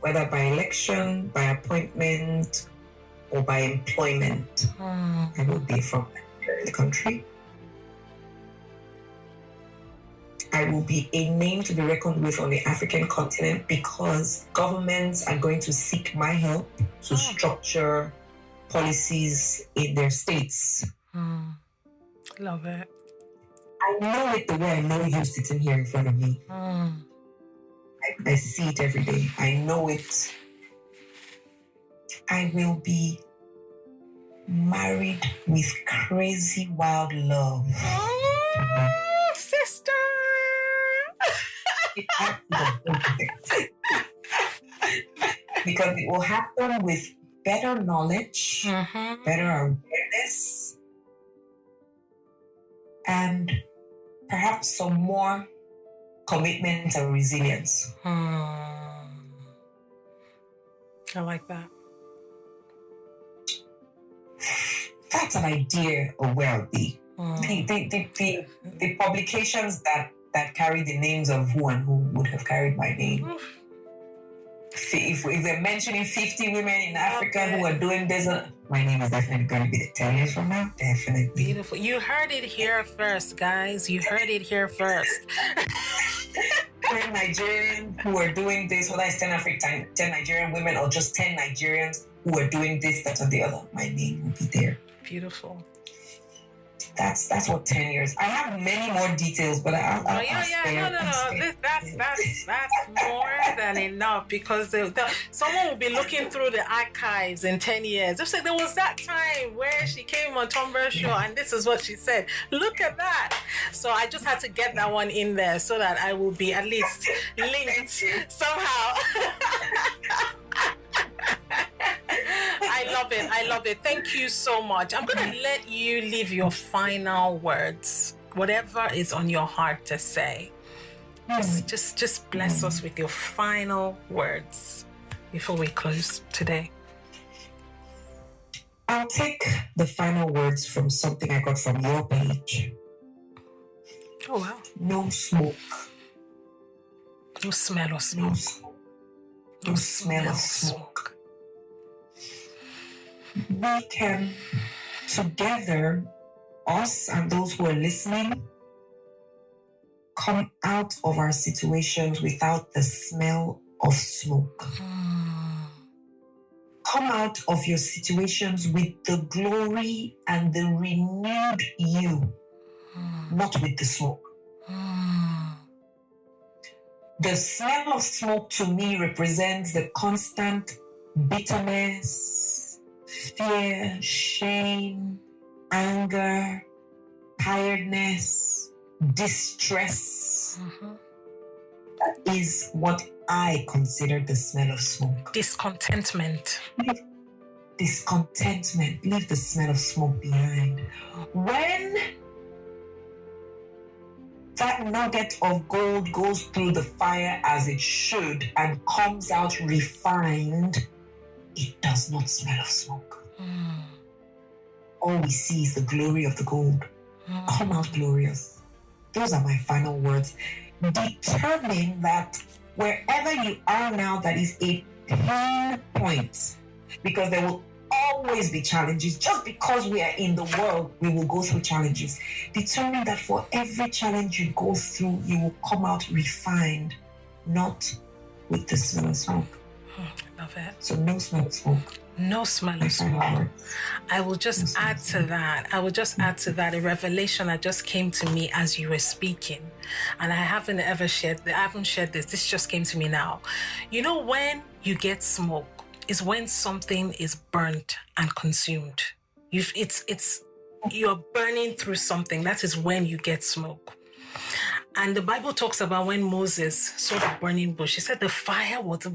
Whether by election, by appointment, or by employment, I will be a frontline leader in the country. I will be a name to be reckoned with on the African continent because governments are going to seek my help to structure policies in their states. Love it. I know it the way I know you sitting here in front of me. I see it every day. I know it. I will be married with crazy wild love. Sister! Because it will happen with better knowledge, better awareness, and perhaps some more commitment and resilience. I like that. That's an idea of where I'll be. The publications that carry the names of who and who would have carried my name. If they're mentioning 50 women in Africa who are doing this, my name is definitely going to be the 10 years from now. Definitely. Beautiful. You heard it here first, guys. You heard it here first. 10 Nigerians who are doing this, whether it's 10 Nigerian women or just 10 Nigerians who are doing this, that, or the other, my name will be there. Beautiful. That's what 10 years. I have many more details, but I'll No. That's more than enough because someone will be looking through the archives in 10 years. Just like there was that time where she came on Tom Burr's show and this is what she said. Look at that. So I just had to get that one in there so that I will be at least linked somehow. I love it. Thank you so much. I'm going to let you leave your final words, whatever is on your heart to say. Just bless us with your final words before we close today. I'll take the final words from something I got from your page. Oh, wow. No smoke. No smell or smoke. no smell of smoke. We can together, us and those who are listening, come out of our situations without the smell of smoke. Come out of your situations with the glory and the renewed you, not with the smoke. The smell of smoke to me represents the constant bitterness, fear, shame, anger, tiredness, distress. That is what I consider the smell of smoke. Discontentment. Discontentment. Leave the smell of smoke behind. When that nugget of gold goes through the fire as it should and comes out refined, it does not smell of smoke. All we see is the glory of the gold. Come out glorious. Those are my final words. Determine that wherever you are now, that is a pain point, because there will always be challenges. Just because we are in the world, we will go through challenges. Determine that for every challenge you go through, you will come out refined, not with the smell of smoke. Love it. So no smell of smoke. No smell of smoke. I will just add to that. A revelation that just came to me as you were speaking. And I haven't shared this. This just came to me now. You know, when you get smoke is when something is burnt and consumed. You're burning through something. That is when you get smoke. And the Bible talks about when Moses saw the burning bush. He said the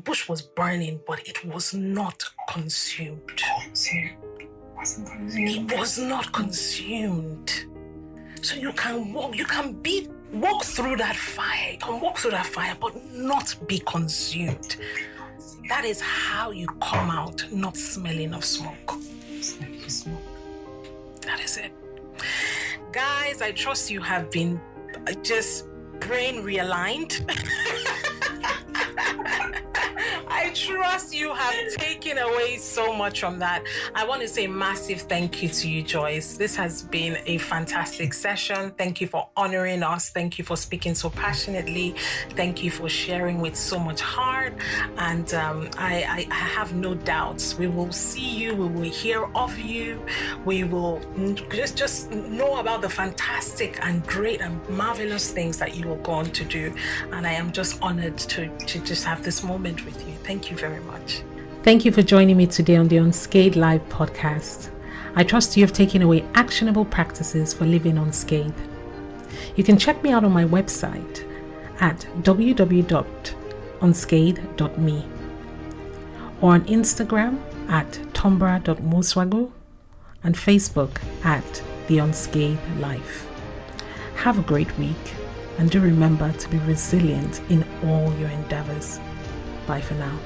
bush was burning, but it was not consumed. It was not consumed. So you can walk through that fire. You can walk through that fire, but not be consumed. That is how you come out not smelling of smoke. That is it. Guys, I trust you have been just brain realigned. I trust you have taken away so much from that. I want to say a massive thank you to you, Joyce. This has been a fantastic session. Thank you for honoring us. Thank you for speaking so passionately. Thank you for sharing with so much heart. And I have no doubts. We will see you. We will hear of you. We will just know about the fantastic and great and marvelous things that you will go on to do. And I am just honored to just have this moment with you. Thank you very much. Thank you for joining me today on the Unscathed Live podcast. I trust you have taken away actionable practices for living unscathed. You can check me out on my website at www.unscathed.me or on Instagram at tombra.muswago and Facebook at The Unscathed Life. Have a great week and do remember to be resilient in all your endeavors. Bye for now.